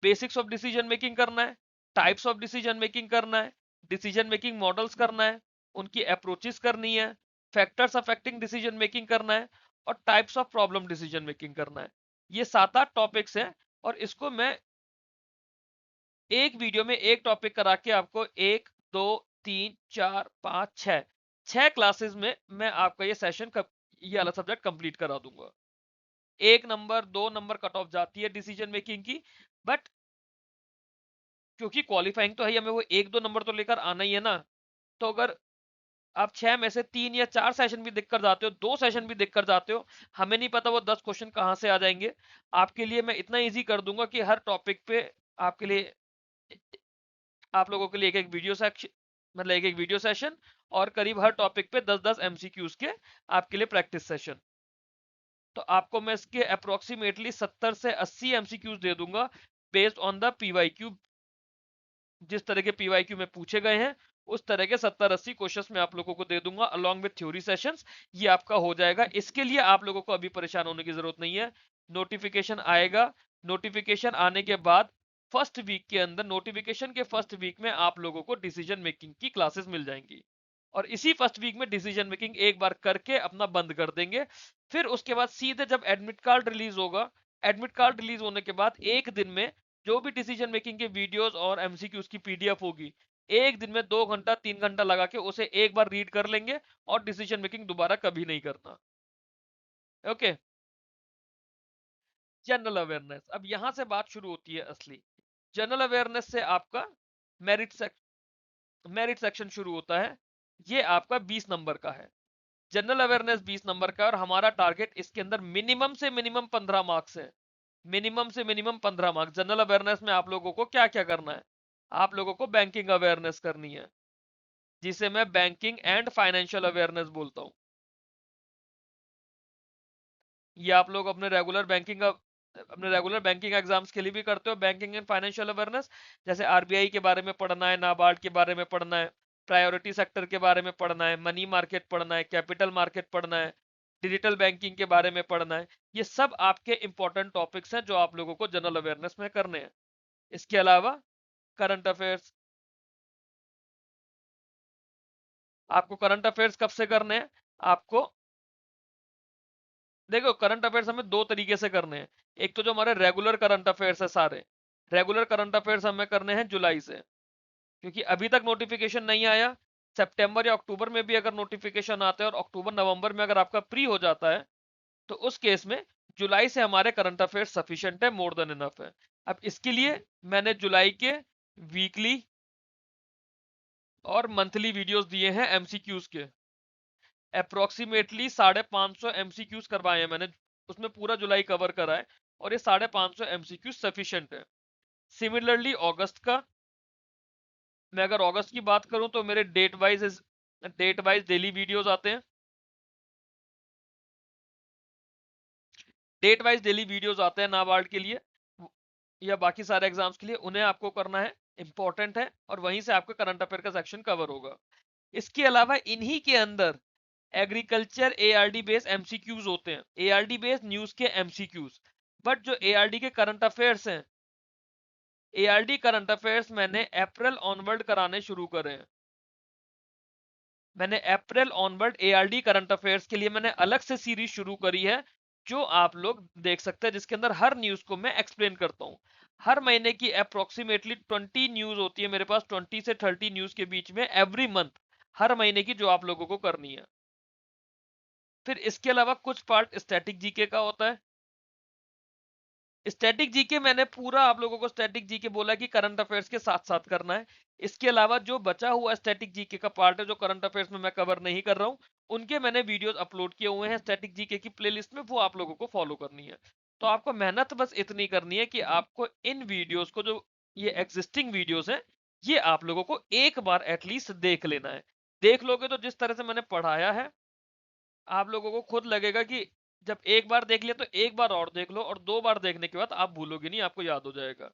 बेसिक्स ऑफ डिसीजन मेकिंग करना है, टाइप्स ऑफ डिसीजन मेकिंग करना है, डिसीजन मेकिंग मॉडल्स करना है, उनकी अप्रोचेस करनी है, फैक्टर्स अफेक्टिंग डिसीजन मेकिंग करना है, और types of problem decision making करना है। ये 7-8 टॉपिक्स हैं, और इसको मैं एक वीडियो में एक टॉपिक करा के आपको 1, 2, 3, 4, 5, 6 6 क्लासेस में मैं आपका ये सेशन ये वाला सब्जेक्ट कंप्लीट करा दूंगा। 1 नंबर 2 नंबर कट ऑफ जाती है डिसीजन मेकिंग की, बट क्योंकि क्वालिफाइंग तो है, हमें वो 1-2 नंबर तो लेकर आना ही है ना। तो अगर आप 6 में से 3 या 4 सेशन भी देख कर जाते हो, 2 सेशन भी देख कर जाते हो, हमें नहीं पता वो 10 क्वेश्चन कहां से आ जाएंगे। आपके लिए मैं इतना इजी कर दूंगा कि हर टॉपिक पे आपके लिए, आप लोगों के लिए एक एक वीडियो सेक्शन, मतलब एक एक वीडियो सेशन, और करीब हर टॉपिक पे 10-10 MCQs के आपके लिए प्रैक्टिस सेशन। तो आपको मैं इसके अप्रोक्सीमेटली 70 से 80 MCQs दे दूंगा बेस्ड ऑन द PYQ। जिस तरह के PYQ में पूछे गए हैं उस तरह के 70-80 क्वेश्चंस मैं आप लोगों को दे दूंगा अलॉन्ग विथ थ्योरी सेशंस। ये आपका हो जाएगा, इसके लिए आप लोगों को अभी परेशान होने की जरूरत नहीं है। नोटिफिकेशन आएगा, नोटिफिकेशन आने के बाद फर्स्ट वीक के अंदर, नोटिफिकेशन के फर्स्ट वीक में आप लोगों को डिसीजन मेकिंग की क्लासेस मिल जाएंगी, और इसी फर्स्ट वीक में डिसीजन मेकिंग एक बार करके अपना बंद कर देंगे। फिर उसके बाद सीधे जब एडमिट कार्ड रिलीज होगा, एडमिट कार्ड रिलीज होने के बाद एक दिन में जो भी डिसीजन मेकिंग के वीडियोस और MCQs की PDF होगी, एक दिन में 2 घंटा 3 घंटा लगा के उसे एक बार रीड कर लेंगे, और डिसीजन मेकिंग दोबारा कभी नहीं करना। ओके। जनरल अवेयरनेस, अब यहां से बात शुरू होती है असली। जनरल अवेयरनेस से आपका मेरिट मेरिट सेक्शन शुरू होता है। ये आपका 20 नंबर का है। जनरल अवेयरनेस 20 नंबर का, और हमारा टारगेट इसके अंदर मिनिमम से मिनिमम 15 मार्क्स है। मिनिमम से मिनिमम 15 मार्क्स। जनरल अवेयरनेस में आप लोगों को क्या क्या करना है, आप लोगों को बैंकिंग अवेयरनेस करनी है, जिसे मैं बैंकिंग एंड फाइनेंशियल अवेयरनेस बोलता हूं। ये आप लोग अपने रेगुलर बैंकिंग एग्जाम्स के लिए भी करते हो, बैंकिंग एंड फाइनेंशियल अवेयरनेस। जैसे RBI के बारे में पढ़ना है, नाबार्ड के बारे में पढ़ना है, प्रायोरिटी सेक्टर के बारे में पढ़ना है, मनी मार्केट पढ़ना है, कैपिटल मार्केट पढ़ना है, डिजिटल बैंकिंग के बारे में पढ़ना है। ये सब आपके इंपॉर्टेंट टॉपिक्स हैं जो आप लोगों को जनरल अवेयरनेस में करने हैं। इसके अलावा करंट अफेयर्स, आपको करंट अफेयर्स कब से करने हैं? आपको देखो, करंट अफेयर्स हमें दो तरीके से करने हैं। एक तो जो हमारे रेगुलर करंट अफेयर्स है, सारे रेगुलर करंट अफेयर्स हमें करने हैं जुलाई से, क्योंकि अभी तक नोटिफिकेशन नहीं आया। सितंबर या अक्टूबर में भी अगर नोटिफिकेशन आता है और अक्टूबर नवंबर में अगर आपका प्री हो जाता है, तो उस केस में जुलाई से हमारे करंट अफेयर्स सफिशिएंट है, मोर देन इनफ है। अब इसके लिए मैंने जुलाई के वीकली और मंथली वीडियोस दिए हैं एमसीक्यूज के। अप्रोक्सीमेटली 550 एमसीक्यूज करवाए हैं मैंने, उसमें पूरा जुलाई कवर करा है, और ये 550 एमसीक्यूज सफिशिएंट है। सिमिलरली अगस्त का, मैं अगर अगस्त की बात करूं तो मेरे डेट वाइज डेली वीडियोस आते हैं। डेट वाइज डेली वीडियोस आते हैं नाबार्ड के लिए या बाकी सारे एग्जाम्स के लिए, उन्हें आपको करना है, इंपॉर्टेंट है, और वहीं से आपका करंट अफेयर का सेक्शन कवर होगा। इसके अलावा इन्हीं के अंदर एग्रीकल्चर एआरडी बेस्ड एमसीक्यूज होते हैं, एआरडी बेस्ड न्यूज के एमसीक्यूज। बट जो एआरडी के करंट अफेयर्स हैं, एआरडी करंट अफेयर्स मैंने अप्रैल ऑनवर्ड कराने शुरू करे हैं। मैंने अप्रैल ऑनवर्ड एआरडी करंट अफेयर्स के लिए मैंने अलग से सीरीज शुरू करी है, जो आप लोग देख सकते हैं, जिसके अंदर हर न्यूज को मैं एक्सप्लेन करता हूं। हर महीने की अप्रोक्सीमेटली 20 न्यूज होती है मेरे पास, 20 से 30 न्यूज के बीच में एवरी मंथ, हर महीने की, जो आप लोगों को करनी है। फिर इसके अलावा कुछ पार्ट स्टैटिक जीके का होता है। स्टैटिक जीके मैंने पूरा आप लोगों को स्टैटिक जीके बोला कि करंट अफेयर्स के साथ साथ करना है। इसके अलावा जो बचा हुआ स्टैटिक जीके का पार्ट है, जो करंट अफेयर्स में मैं कवर नहीं कर रहा हूं, उनके मैंने वीडियोस अपलोड किए हुए हैं स्टैटिक जीके की प्लेलिस्ट में, वो आप लोगों को फॉलो करनी है। तो आपको मेहनत बस इतनी करनी है कि आपको इन वीडियोस को, जो ये एग्जिस्टिंग वीडियोस हैं, ये आप लोगों को एक बार एटलीस्ट देख लेना है। देख लोगे तो जिस तरह से मैंने पढ़ाया है, आप लोगों को खुद लगेगा कि जब एक बार देख लिया तो एक बार और देख लो, और दो बार देखने के बाद आप भूलोगे नहीं, आपको याद हो जाएगा।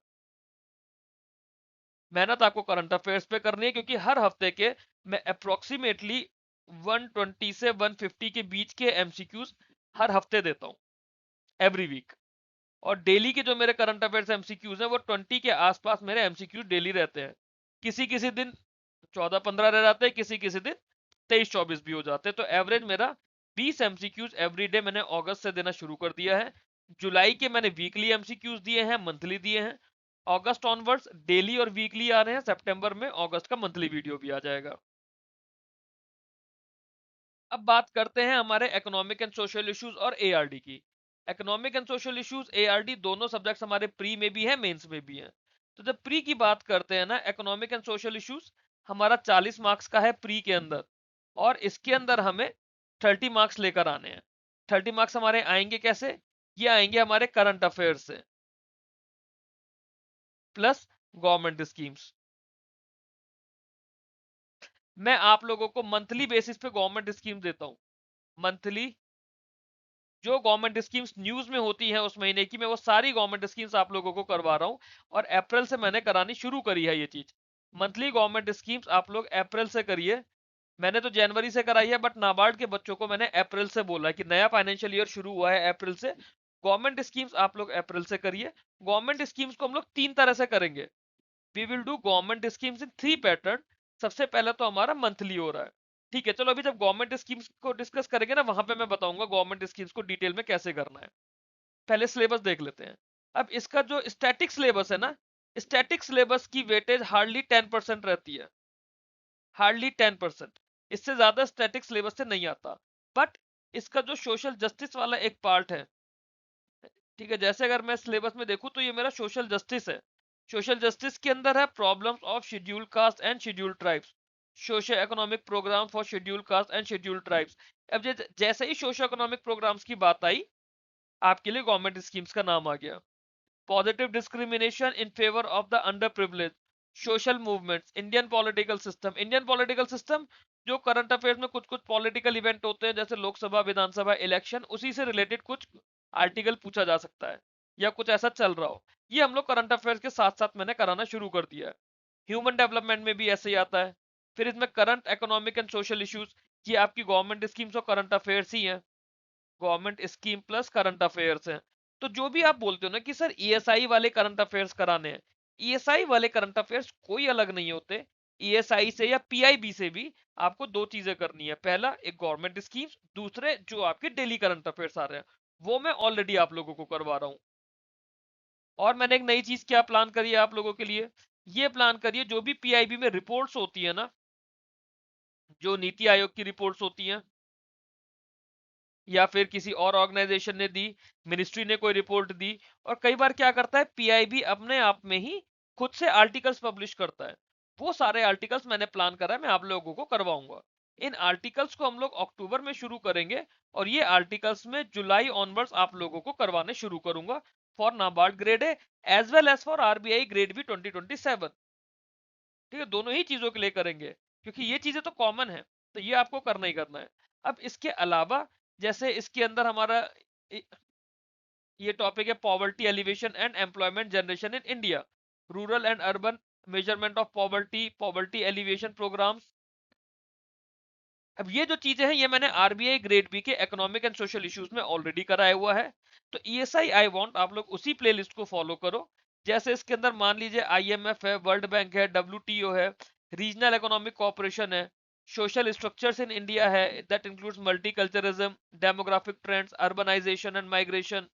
मेहनत आपको करंट अफेयर्स पे करनी है, क्योंकि हर हफ्ते के मैं अप्रोक्सीमेटली 120 से 150 के बीच के एमसीक्यूज हर हफ्ते देता हूं, एवरी वीक। और डेली के जो मेरे करंट अफेयर्स एमसीक्यूज हैं, वो 20 के आसपास मेरे एमसीक्यूज डेली रहते हैं। किसी किसी दिन 14-15 रह जाते हैं, किसी किसी दिन 23-24 भी हो जाते हैं। तो एवरेज मेरा 20 एमसीक्यूज एवरी डे मैंने अगस्त से देना शुरू कर दिया है। जुलाई के मैंने वीकली एमसीक्यूज दिए हैं, मंथली दिए हैं। अगस्त ऑनवर्ड्स डेली और वीकली आ रहे हैं। सितंबर में अगस्त का मंथली वीडियो भी आ जाएगा। अब बात करते हैं हमारे इकोनॉमिक एंड सोशल इश्यूज और एआरडी की। Economic and social issues, ARD, दोनों सब्जेक्ट्स हमारे प्री में भी है, मेंस में भी है। तो जब प्री की बात करते हैं ना, इकोनॉमिक एंड सोशल इश्यूज हमारा 40 मार्क्स का है प्री के अंदर, और इसके अंदर हमें 30 मार्क्स लेकर आने हैं। 30 मार्क्स हमारे आएंगे कैसे? ये आएंगे हमारे करंट अफेयर्स से, प्लस गवर्नमेंट स्कीम्स। मैं आप लोगों को मंथली बेसिस पे गवर्नमेंट स्कीम देता हूं। मंथली जो गवर्नमेंट स्कीम्स न्यूज में होती है उस महीने की, मैं वो सारी गवर्नमेंट स्कीम्स आप लोगों को करवा रहा हूं, और अप्रैल से मैंने करानी शुरू करी है ये चीज। मंथली गवर्नमेंट स्कीम्स आप लोग अप्रैल से करिए। मैंने तो जनवरी से कराई है, बट नाबार्ड के बच्चों को मैंने अप्रैल से बोला है कि नया फाइनेंशियल ईयर शुरू हुआ है अप्रैल से, गवर्नमेंट स्कीम्स आप लोग अप्रैल से करिए। गवर्नमेंट स्कीम्स को हम लोग 3 तरह से करेंगे। We will do government schemes in 3 pattern. सबसे पहले तो हमारा मंथली हो रहा है। ठीक है, चलो अभी जब गवर्नमेंट स्कीम्स को डिस्कस करेंगे ना, वहां पे मैं बताऊंगा गवर्नमेंट स्कीम्स को डिटेल में कैसे करना है। पहले सिलेबस देख लेते हैं। अब इसका जो स्टैटिक सिलेबस है ना, स्टैटिक सिलेबस की वेटेज हार्डली 10% रहती है, हार्डली 10%। इससे ज्यादा स्टैटिक सिलेबस से नहीं आता। बट इसका जो सोशल जस्टिस वाला एक पार्ट है, ठीक है, जैसे अगर मैं सिलेबस में देखूं तो ये मेरा सोशल जस्टिस है। सोशल जस्टिस के अंदर है problems of scheduled caste and scheduled tribes, socio economic programme for scheduled caste and scheduled tribes. अब जैसे ही सोशो इकोनॉमिक प्रोग्राम्स की बात आई, आपके लिए गवर्नमेंट स्कीम्स का नाम आ गया। Positive discrimination in favour of the under privilege, social movements, Indian political system. Indian political system, जो करंट अफेयर्स में कुछ कुछ पॉलिटिकल इवेंट होते हैं, जैसे लोकसभा विधानसभा इलेक्शन, उसी से रिलेटेड कुछ आर्टिकल पूछा जा सकता है, या कुछ ऐसा चल रहा हो। ये हम लोग करंट अफेयर्स के साथ साथ मैंने कराना शुरू कर दिया है। ह्यूमन डेवलपमेंट में भी ऐसे ही आता है। फिर इसमें current economic and social issues, ये आपकी गवर्नमेंट स्कीम्स और करंट अफेयर्स ही हैं। Government scheme plus current affairs है। तो जो भी आप बोलते हो ना कि सर ईएसआई वाले करंट अफेयर्स कराने हैं, ईएसआई वाले करंट अफेयर्स कोई अलग नहीं होते। ईएसआई से या पीआईबी से भी आपको दो चीजें करनी है, पहला एक गवर्नमेंट स्कीम, दूसरे जो आपके डेली करंट अफेयर्स आ रहे हैं वो मैं ऑलरेडी आप लोगों को करवा रहा हूं। और मैंने एक नई चीज क्या प्लान करी है आप लोगों के लिए, ये प्लान करिए जो भी पीआईबी में रिपोर्ट्स होती है ना, जो नीति आयोग की रिपोर्ट्स होती हैं या फिर किसी और ऑर्गेनाइजेशन ने दी, मिनिस्ट्री ने कोई रिपोर्ट दी, और कई बार क्या करता है पीआईबी अपने आप में ही खुद से आर्टिकल्स पब्लिश करता है, वो सारे आर्टिकल्स मैंने प्लान करा है मैं आप लोगों को करवाऊंगा। इन आर्टिकल्स को हम लोग अक्टूबर में शुरू करेंगे और ये आर्टिकल्स में जुलाई ऑनवर्ड्स आप लोगों को करवाने शुरू करूंगा for NABARD grade A as well as for RBI grade B 2027। ठीक है, दोनों ही चीजों के लिए करेंगे क्योंकि ये चीजें तो कॉमन है, तो ये आपको करना ही करना है। अब इसके अलावा जैसे इसके अंदर हमारा ये टॉपिक है poverty alleviation and employment generation in India, rural and urban measurement of poverty, poverty alleviation programmes. अब ये जो चीजें हैं ये मैंने आरबीआई ग्रेड बी के इकोनॉमिक एंड सोशल इश्यूज में ऑलरेडी कराया हुआ है। तो ईएसआई आई वांट आप लोग उसी प्लेलिस्ट को फॉलो करो। जैसे इसके अंदर मान लीजिए आईएमएफ है, वर्ल्ड बैंक है, डब्ल्यूटीओ है, रीजनल इकोनॉमिक कोऑपरेशन है, सोशल स्ट्रक्चर्स इन इंडिया है that includes multiculturalism, demographic trends, urbanisation and migration,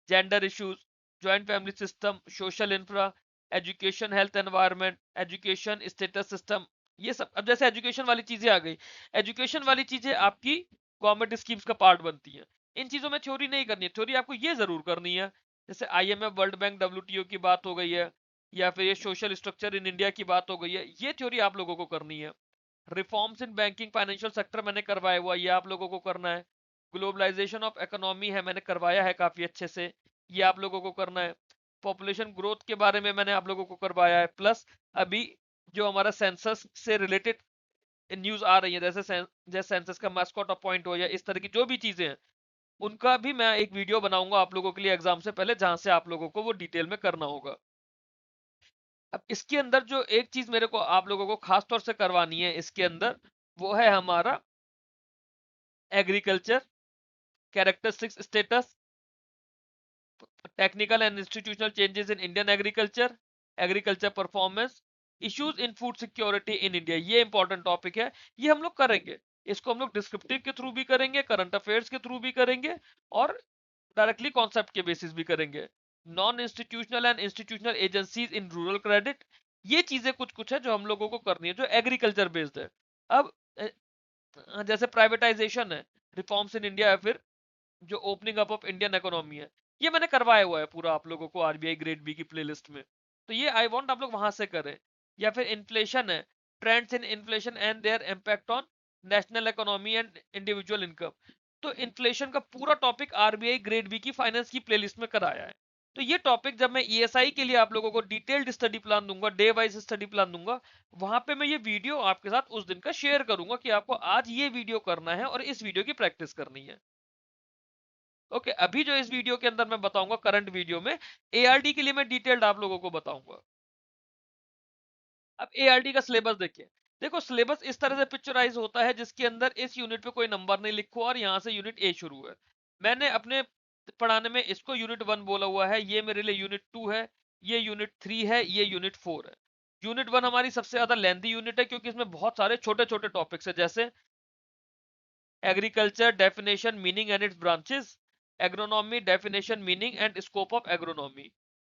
gender issues, joint family system, social infra, education, health environment, education status system, ये सब। अब जैसे education वाली चीजें आ गई, एजुकेशन वाली चीजें आपकी गवर्नमेंट स्कीम्स का पार्ट बनती हैं। इन चीजों में थ्योरी नहीं करनी है, थ्योरी आपको ये जरूर करनी है, जैसे आईएमएफ, वर्ल्ड बैंक, डब्ल्यूटीओ की बात हो गई है, या फिर ये सोशल स्ट्रक्चर इन इंडिया की बात हो गई है, ये थ्योरी आप लोगों को करनी है। Reforms in banking financial sector मैंने करवाया हुआ, ये आप लोगों को करना है। ग्लोबलाइजेशन ऑफ इकोनॉमी है, मैंने करवाया है काफी अच्छे से, ये आप लोगों को करना है। पॉपुलेशन ग्रोथ के बारे में मैंने आप लोगों को करवाया है, प्लस अभी जो हमारा सेंसस से रिलेटेड न्यूज आ रही है, जैसे सेंसस का मास्कॉट अपॉइंट हो या इस तरह की जो भी चीजें हैं, उनका भी मैं एक वीडियो बनाऊंगा आप लोगों के लिए एग्जाम से पहले, जहां से आप लोगों को वो डिटेल में करना होगा। अब इसके अंदर जो एक चीज मेरे को आप लोगों को खास तौर से करवानी है इसके अंदर, वो है हमारा agriculture characteristics status, technical and institutional changes in Indian agriculture, agriculture performance, issues in food security in India. ये इंपॉर्टेंट टॉपिक है, ये हम लोग करेंगे। इसको हम लोग डिस्क्रिप्टिव के थ्रू भी करेंगे, करंट अफेयर्स के थ्रू भी करेंगे, और डायरेक्टली कॉन्सेप्ट के बेसिस भी करेंगे। Non institutional and institutional agencies in rural credit, ये चीजें कुछ कुछ है जो हम लोगों को करनी है जो एग्रीकल्चर बेस्ड है। अब जैसे प्राइवेटाइजेशन है, रिफॉर्म्स इन इंडिया, या फिर जो opening up of Indian economy है, ये मैंने करवाया हुआ है पूरा आप लोगों को आरबीआई ग्रेड बी की प्लेलिस्ट में, तो ये आई वांट आप लोग वहां से करें। या फिर इन्फ्लेशन है, trends in inflation and there impact on national economy and individual income, तो इन्फ्लेशन का पूरा टॉपिक आरबीआई ग्रेड बी की फाइनेंस की प्लेलिस्ट में कराया है। तो ये टॉपिक जब मैं ईएसआई के लिए आप लोगों को डिटेल्ड स्टडी प्लान दूंगा, डे वाइज स्टडी प्लान दूंगा, वहां पे मैं ये वीडियो आपके साथ उस दिन का शेयर करूंगा कि आपको आज ये वीडियो करना है और इस वीडियो की प्रैक्टिस करनी है। ओके, अभी जो इस वीडियो के अंदर मैं बताऊंगा करंट वीडियो में, एआरडी के लिए मैं डिटेल्ड आप लोगों को बताऊंगा। अब एआरडी का सिलेबस देखिए, देखो सिलेबस इस तरह से पिक्चराइज होता है जिसके अंदर इस यूनिट पे कोई नंबर नहीं लिखो और यहाँ से यूनिट ए शुरू है। मैंने अपने पढ़ाने में इसको यूनिट 1 बोला हुआ है, ये मेरे लिए यूनिट 2 है, ये यूनिट 3 है, ये यूनिट 4 है। यूनिट 1 हमारी सबसे ज्यादा लेंथी यूनिट है क्योंकि इसमें बहुत सारे छोटे छोटे टॉपिक्स है, जैसे agriculture definition, meaning and it's branches, agronomy definition, meaning and scope of agronomy.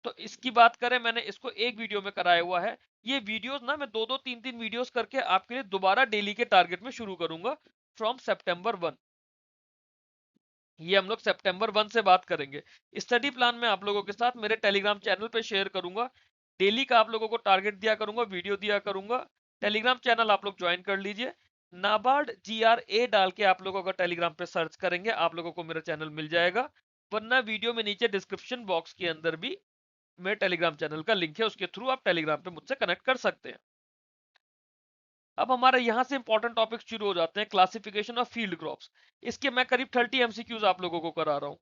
तो इसकी बात करें, मैंने इसको एक वीडियो में कराया हुआ है। ये वीडियोस ना मैं दो दो तीन तीन वीडियोस करके आपके लिए दोबारा डेली के टारगेट में शुरू करूंगा फ्रॉम सितंबर 1। ये हम लोग सितंबर 1 से बात करेंगे। स्टडी प्लान में आप लोगों के साथ मेरे टेलीग्राम चैनल पे शेयर करूंगा, डेली का आप लोगों को टारगेट दिया करूंगा, वीडियो दिया करूंगा। टेलीग्राम चैनल आप लोग ज्वाइन कर लीजिए, नाबार्ड GRA डाल के आप लोगों का टेलीग्राम पे सर्च करेंगे, आप लोगों को मेरा चैनल मिल जाएगा, वरना वीडियो में नीचे डिस्क्रिप्शन बॉक्स के अंदर भी मेरे टेलीग्राम चैनल का लिंक है, उसके थ्रू आप टेलीग्राम पे मुझसे कनेक्ट कर सकते हैं। अब हमारे यहां से इंपॉर्टेंट टॉपिक शुरू हो जाते हैं, क्लासिफिकेशन ऑफ फील्ड क्रॉप्स। इसके मैं करीब 30 एमसीक्यूज आप लोगों को करा रहा हूँ।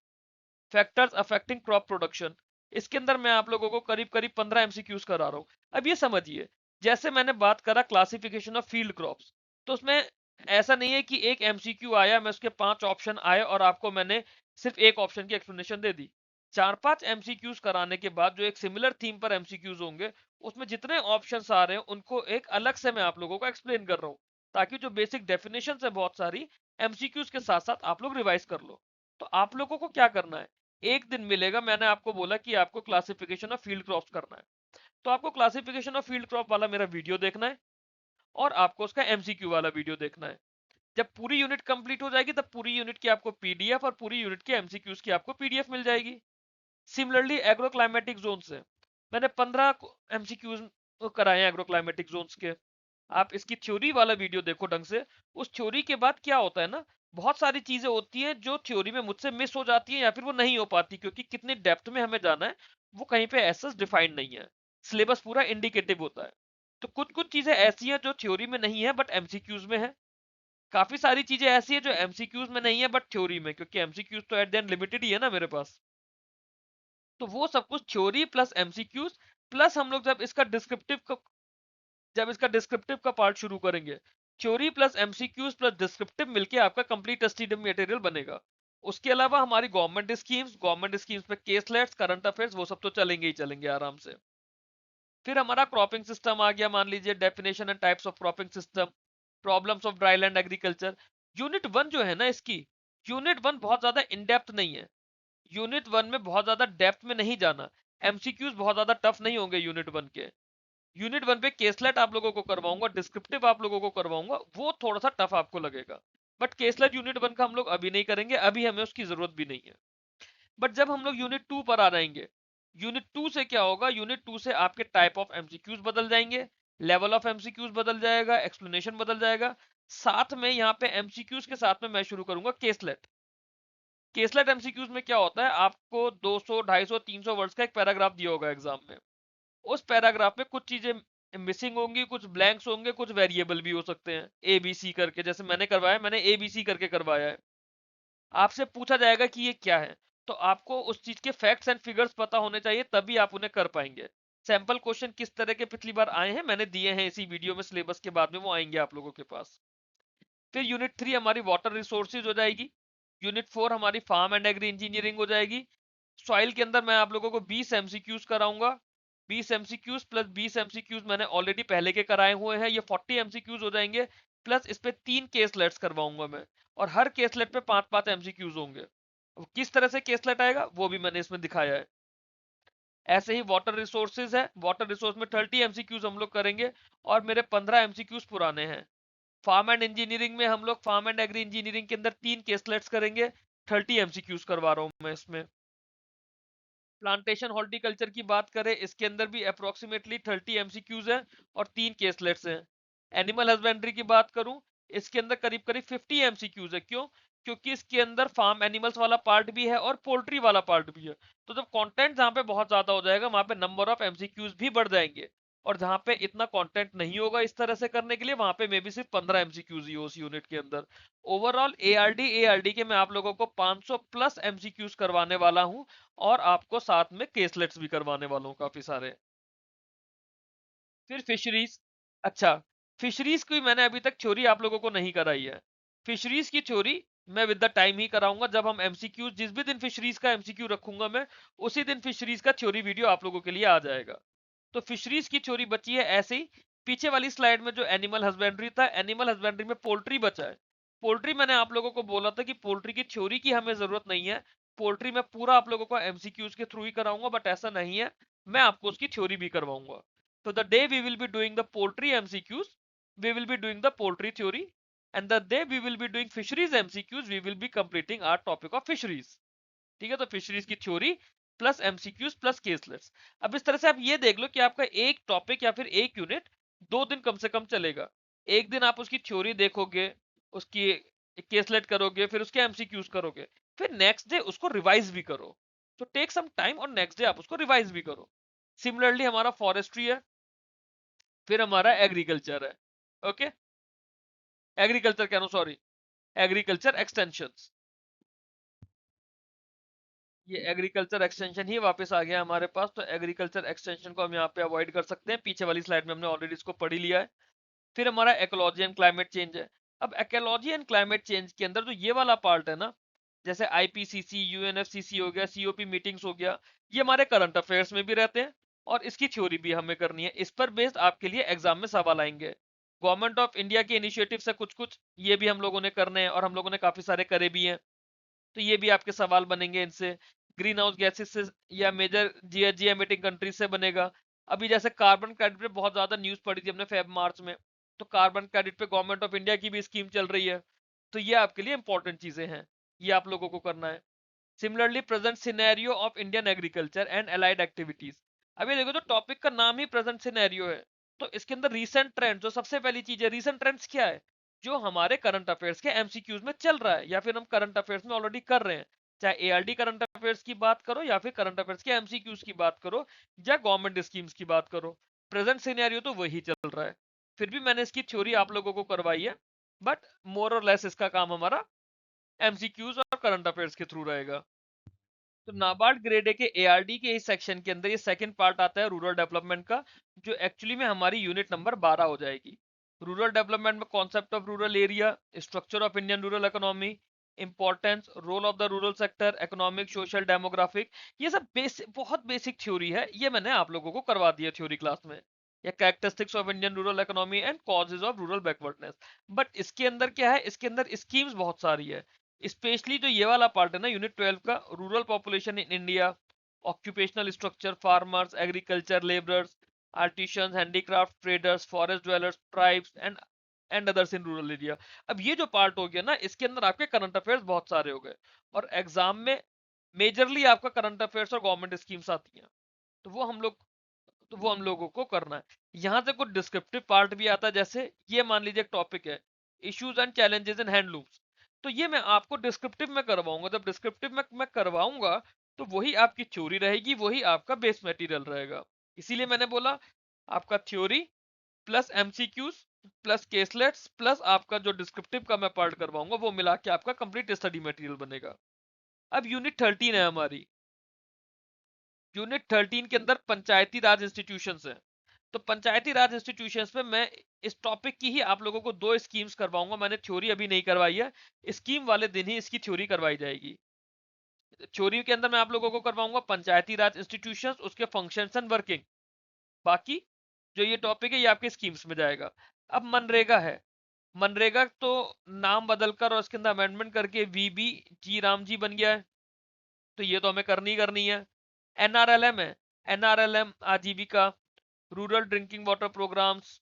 फैक्टर्स अफेक्टिंग क्रॉप प्रोडक्शन, इसके अंदर मैं आप लोगों को करीब करीब 15 एमसीक्यूज करा रहा हूँ। अब ये समझिए, जैसे मैंने बात करा क्लासिफिकेशन ऑफ फील्ड क्रॉप्स, तो उसमें ऐसा नहीं है कि एक एमसीक्यू आया, मैं उसके 5 ऑप्शन आए और आपको मैंने सिर्फ एक ऑप्शन की एक्सप्लेनेशन दे दी। 4-5 एमसीक्यूज कराने के बाद जो एक सिमिलर थीम पर एमसीक्यूज होंगे, उसमें जितने ऑप्शंस आ रहे हैं उनको एक अलग से मैं आप लोगों को एक्सप्लेन कर रहा हूँ, ताकि जो बेसिक डेफिनेशन है बहुत सारी एमसीक्यूज के साथ साथ आप लोग रिवाइज कर लो। तो आप लोगों को क्या करना है, एक दिन मिलेगा, मैंने आपको बोला कि आपको क्लासिफिकेशन ऑफ फील्ड क्रॉप्स करना है, तो आपको क्लासिफिकेशन ऑफ फील्ड क्रॉप वाला मेरा वीडियो देखना है और आपको उसका एमसीक्यू वाला वीडियो देखना है। जब पूरी यूनिट कंप्लीट हो जाएगी तब पूरी यूनिट की आपको पीडीएफ और पूरी यूनिट के एमसीक्यूज की आपको पीडीएफ मिल जाएगी। सिमिलरली एग्रोक्लाइमेटिक जोन से मैंने 15 एमसीक्यूज कराए हैं एग्रोक्लाइमेटिक जोन्स के। आप इसकी थ्योरी वाला वीडियो देखो ढंग से। उस थ्योरी के बाद क्या होता है ना, बहुत सारी चीजें होती हैं जो थ्योरी में मुझसे मिस हो जाती है या फिर वो नहीं हो पाती, क्योंकि कितने डेप्थ में हमें जाना है वो कहीं पे ऐसा डिफाइंड नहीं है, सिलेबस पूरा इंडिकेटिव होता है। तो कुछ कुछ चीजें ऐसी हैं जो थ्योरी में नहीं है बट एमसीक्यूज में है, काफी सारी चीजें ऐसी है जो एमसीक्यूज में नहीं है बट थ्योरी में, क्योंकि एमसीक्यूज तो एट द एंड लिमिटेड ही है ना मेरे पास। तो वो सब कुछ थ्योरी प्लस एमसीक्यूज प्लस हम लोग जब इसका डिस्क्रिप्टिव का पार्ट शुरू करेंगे, theory plus MCQs plus descriptive मिलके आपका कंप्लीट स्टडी मटेरियल बनेगा। उसके अलावा हमारी गवर्नमेंट स्कीम्स पे केसलेट्स, करंट अफेयर्स, वो सब तो चलेंगे ही चलेंगे आराम से। फिर हमारा क्रॉपिंग सिस्टम आ गया, मान लीजिए definition and types of cropping system, problems of dryland agriculture. Unit 1 जो है ना इसकी, यूनिट 1 बहुत ज्यादा इन डेप्थ नहीं है, यूनिट 1 में बहुत ज्यादा डेप्थ में नहीं जाना, एमसीक्यूज बहुत ज्यादा टफ नहीं होंगे यूनिट 1 के। यूनिट 1 पे केसलेट आप लोगों को करवाऊंगा, डिस्क्रिप्टिव आप लोगों को करवाऊंगा, वो थोड़ा सा टफ आपको लगेगा, बट केसलेट यूनिट 1 का हम लोग अभी नहीं करेंगे, अभी हमें उसकी जरूरत भी नहीं है। बट जब हम लोग यूनिट 2 पर आ जाएंगे, यूनिट 2 से क्या होगा, यूनिट 2 से आपके टाइप ऑफ एमसीक्यूज बदल जाएंगे, लेवल ऑफ एमसीक्यूज बदल जाएगा, एक्सप्लेनेशन बदल जाएगा। साथ में यहाँ पे एमसीक्यूज के साथ में मैं शुरू करूंगा केसलेट। केसलेट एमसीक्यूज में क्या होता है, आपको 200 250 300 वर्ड्स का एक पैराग्राफ दिया होगा एग्जाम में। उस पैराग्राफ में कुछ चीजें मिसिंग होंगी, कुछ ब्लैंक्स होंगे, कुछ वेरिएबल भी हो सकते हैं ए बी सी करके, जैसे मैंने करवाया, मैंने ए बी सी करके करवाया है। आपसे पूछा जाएगा कि ये क्या है, तो आपको उस चीज के फैक्ट्स एंड फिगर्स पता होने चाहिए, तभी आप उन्हें कर पाएंगे। सैंपल क्वेश्चन किस तरह के पिछली बार आए हैं मैंने दिए हैं इसी वीडियो में, सिलेबस के बाद में वो आएंगे आप लोगों के पास। फिर यूनिट 3 हमारी वाटर रिसोर्सेज हो जाएगी। यूनिट 4 हमारी फार्म एंड एग्री इंजीनियरिंग हो जाएगी। सॉइल के अंदर मैं आप लोगों को 20 एमसीक्यूज कराऊंगा। 20 एमसीक्यूज प्लस 20 एमसीक्यूज मैंने ऑलरेडी पहले के कराए हुए हैं, ये 40 एमसीक्यूज हो जाएंगे। प्लस इस पे 3 केसलेट्स करवाऊंगा मैं, और हर केसलेट पे 5-5 एमसीक्यूज होंगे। अब किस तरह से केसलेट आएगा वो भी मैंने इसमें दिखाया है। ऐसे ही वाटर रिसोर्सेज है, वाटर रिसोर्स में 30 एमसीक्यूज हम लोग करेंगे, और मेरे 15 एमसीक्यूज पुराने हैं। फार्म एंड इंजीनियरिंग में हम लोग फार्म एंड एग्री इंजीनियरिंग के अंदर 3 केसलेट्स करेंगे, 30 एमसीक्यूज करवा रहा हूं मैं इसमें। प्लांटेशन हॉर्टिकल्चर की बात करें, इसके अंदर भी अप्रोक्सीमेटली 30 एमसीक्यूज हैं और 3 केसलेट्स हैं। एनिमल हस्बेंड्री की बात करूं, इसके अंदर करीब करीब 50 एमसीक्यूज है। क्यों? क्योंकि इसके अंदर फार्म एनिमल्स वाला पार्ट भी है और पोल्ट्री वाला पार्ट भी है। तो जब कंटेंट जहां पे बहुत ज्यादा हो जाएगा, वहां पे नंबर ऑफ एमसीक्यूज भी बढ़ जाएंगे, और जहां पे इतना कंटेंट नहीं होगा इस तरह से करने के लिए, वहां पे मे बी सिर्फ 15 एमसीक्यूज ही हो उस यूनिट के अंदर। ओवरऑल एआरडी के मैं आप लोगों को 500 प्लस एमसीक्यूज करवाने वाला हूं, और आपको साथ में केसलेट्स भी करवाने वाला हूँ काफी सारे। फिर फिशरीज। अच्छा, फिशरीज की मैंने अभी तक थ्योरी आप लोगों को नहीं कराई है। फिशरीज की थ्योरी मैं विद द टाइम ही कराऊंगा, जब हम एमसीक्यू, जिस भी दिन फिशरीज का एमसीक्यू रखूंगा मैं, उसी दिन फिशरीज का थ्योरी वीडियो आप लोगों के लिए आ जाएगा। तो फिशरीज की थ्योरी बची है ऐसे ही। पीछे वाली स्लाइड में जो एनिमल हस्बेंड्री था, एनिमल हस्बेंड्री में पोल्ट्री बचा है। पोल्ट्री मैंने आप लोगों को बोला था कि पोल्ट्री की थ्योरी की हमें जरूरत नहीं है, पोल्ट्री में पूरा आप लोगों को एमसीक्यूज के थ्रू ही कराऊंगा, बट ऐसा नहीं है, मैं आपको उसकी थ्योरी भी करवाऊंगा। So the day we will be doing the poultry MCQs, we will be doing the poultry theory, and the day we will be doing fisheries MCQs, we will be completing our topic of fisheries. ठीक है, तो fisheries की theory plus MCQs plus केसलेट्स। अब इस तरह से आप ये देख लो कि आपका एक टॉपिक या फिर एक यूनिट 2 दिन कम से कम चलेगा। एक दिन आप उसकी थ्योरी देखोगे, उसकी केसलेट करोगे, फिर उसके एमसीक्यूज करोगे, फिर नेक्स्ट डे उसको रिवाइज भी करो। तो टेक सम टाइम और नेक्स्ट डे आप उसको रिवाइज भी करो। सिमिलरली हमारा फॉरेस्ट्री है, फिर हमारा एग्रीकल्चर है। ओके, एग्रीकल्चर कह रहा हूं, सॉरी, एग्रीकल्चर एक्सटेंशन। ये एग्रीकल्चर एक्सटेंशन ही वापस आ गया हमारे पास, तो एग्रीकल्चर एक्सटेंशन को हम यहाँ पे अवॉइड कर सकते हैं, पीछे वाली स्लाइड में हमने ऑलरेडी इसको पढ़ ही लिया है। फिर हमारा इकोलॉजी एंड क्लाइमेट चेंज है। अब इकोलॉजी एंड क्लाइमेट चेंज के अंदर जो ये वाला पार्ट है ना, जैसे आईपीसीसी, यूएनएफसीसी हो गया, सीओपी मीटिंग्स हो गया, ये हमारे करंट अफेयर्स में भी रहते हैं और इसकी थ्योरी भी हमें करनी है। इस पर बेस्ड आपके लिए एग्जाम में सवाल आएंगे। गवर्नमेंट ऑफ इंडिया के इनिशिएटिव से कुछ कुछ ये भी हम लोगों ने करने हैं और हम लोगों ने काफी सारे करे भी हैं, तो ये भी आपके सवाल बनेंगे इनसे। ग्रीन हाउस गैसेस से या मेजर जीएचजी एमिटिंग कंट्रीज से बनेगा। अभी जैसे कार्बन क्रेडिट पे बहुत ज्यादा न्यूज पड़ी थी हमने फेब मार्च में, तो कार्बन क्रेडिट पे गवर्नमेंट ऑफ इंडिया की भी स्कीम चल रही है, तो ये आपके लिए इंपॉर्टेंट चीजें हैं, ये आप लोगों को करना है। Similarly present scenario of Indian agriculture and allied activities. अभी देखो तो टॉपिक का नाम ही प्रेजेंट सिनेरियो है, तो इसके अंदर रीसेंट ट्रेंड, जो सबसे पहली चीज है रीसेंट ट्रेंड्स क्या है, जो हमारे करंट अफेयर्स के एमसीक्यूज में चल रहा है या फिर हम करंट अफेयर्स में ऑलरेडी कर रहे हैं। चाहे एआरडी करंट अफेयर्स की बात करो या फिर करंट अफेयर्स के एमसीक्यूज की बात करो या गवर्नमेंट स्कीम्स की बात करो, प्रेजेंट सिनेरियो तो वही चल रहा है। फिर भी मैंने इसकी थ्योरी आप लोगों को करवाई है, बट मोर और लेस इसका काम हमारा एमसीक्यूज और करंट अफेयर्स के थ्रू रहेगा। तो नाबार्ड ग्रेड ए के एआरडी के इस सेक्शन के अंदर ये सेकंड पार्ट आता है रूरल डेवलपमेंट का, जो एक्चुअली में हमारी यूनिट नंबर 12 हो जाएगी। रूरल डेवलपमेंट में concept of rural area, structure of Indian rural economy, importance, role of the rural sector, economic, social, demographic, ये सब बहुत बेसिक थ्योरी है, ये मैंने आप लोगों को करवा दिया थ्योरी क्लास में। या characteristics of Indian rural economy and causes of rural backwardness. But इसके अंदर क्या है, इसके अंदर स्कीम्स बहुत सारी है, स्पेशली जो ये वाला पार्ट है ना यूनिट 12 का, rural population in India, occupational structure, farmers, agriculture labourers, artisans, handicraft, traders, forest dwellers, tribes and others in rural area. अब ये जो पार्ट हो गया ना, इसके अंदर आपके करंट अफेयर्स बहुत सारे हो गए और एग्जाम में मेजरली आपका करंट अफेयर्स और गवर्नमेंट स्कीम्स आती हैं, तो वो हम लोगों को करना है। यहाँ से कुछ डिस्क्रिप्टिव पार्ट भी आता है, जैसे ये मान लीजिए एक टॉपिक है, issues and challenges in handlooms, तो ये मैं आपको डिस्क्रिप्टिव में करवाऊंगा। जब डिस्क्रिप्टिव में मैं करवाऊंगा तो वही आपकी थ्योरी रहेगी, वही आपका बेस मटेरियल रहेगा। इसीलिए मैंने बोला आपका theory plus MCQs plus केसलेट्स plus आपका जो डिस्क्रिप्टिव का मैं पार्ट करवाऊंगा, वो मिला के आपका कंप्लीट स्टडी मटेरियल बनेगा। अब यूनिट 13 है हमारी। यूनिट 13 के अंदर पंचायती राज इंस्टीट्यूशंस है, तो पंचायती राज इंस्टीट्यूशंस में मैं इस टॉपिक की ही आप लोगों को 2 स्कीम्स करवाऊंगा। मैंने थ्योरी अभी नहीं करवाई है, स्कीम वाले दिन ही इसकी थ्योरी करवाई जाएगी। थ्योरी के अंदर मैं आप लोगों को करवाऊंगा पंचायती राज इंस्टीट्यूशंस, उसके फंक्शंस एंड वर्किंग। बाकी जो ये टॉपिक है ये आपके स्कीम्स में जाएगा। अब मनरेगा है, मनरेगा तो नाम बदलकर और उसके अंदर अमेंडमेंट करके वीबी जी राम जी बन गया है, तो ये तो हमें करनी है। एनआरएलएम है, एनआरएलएम आजीविका, रूरल ड्रिंकिंग वाटर प्रोग्राम्स,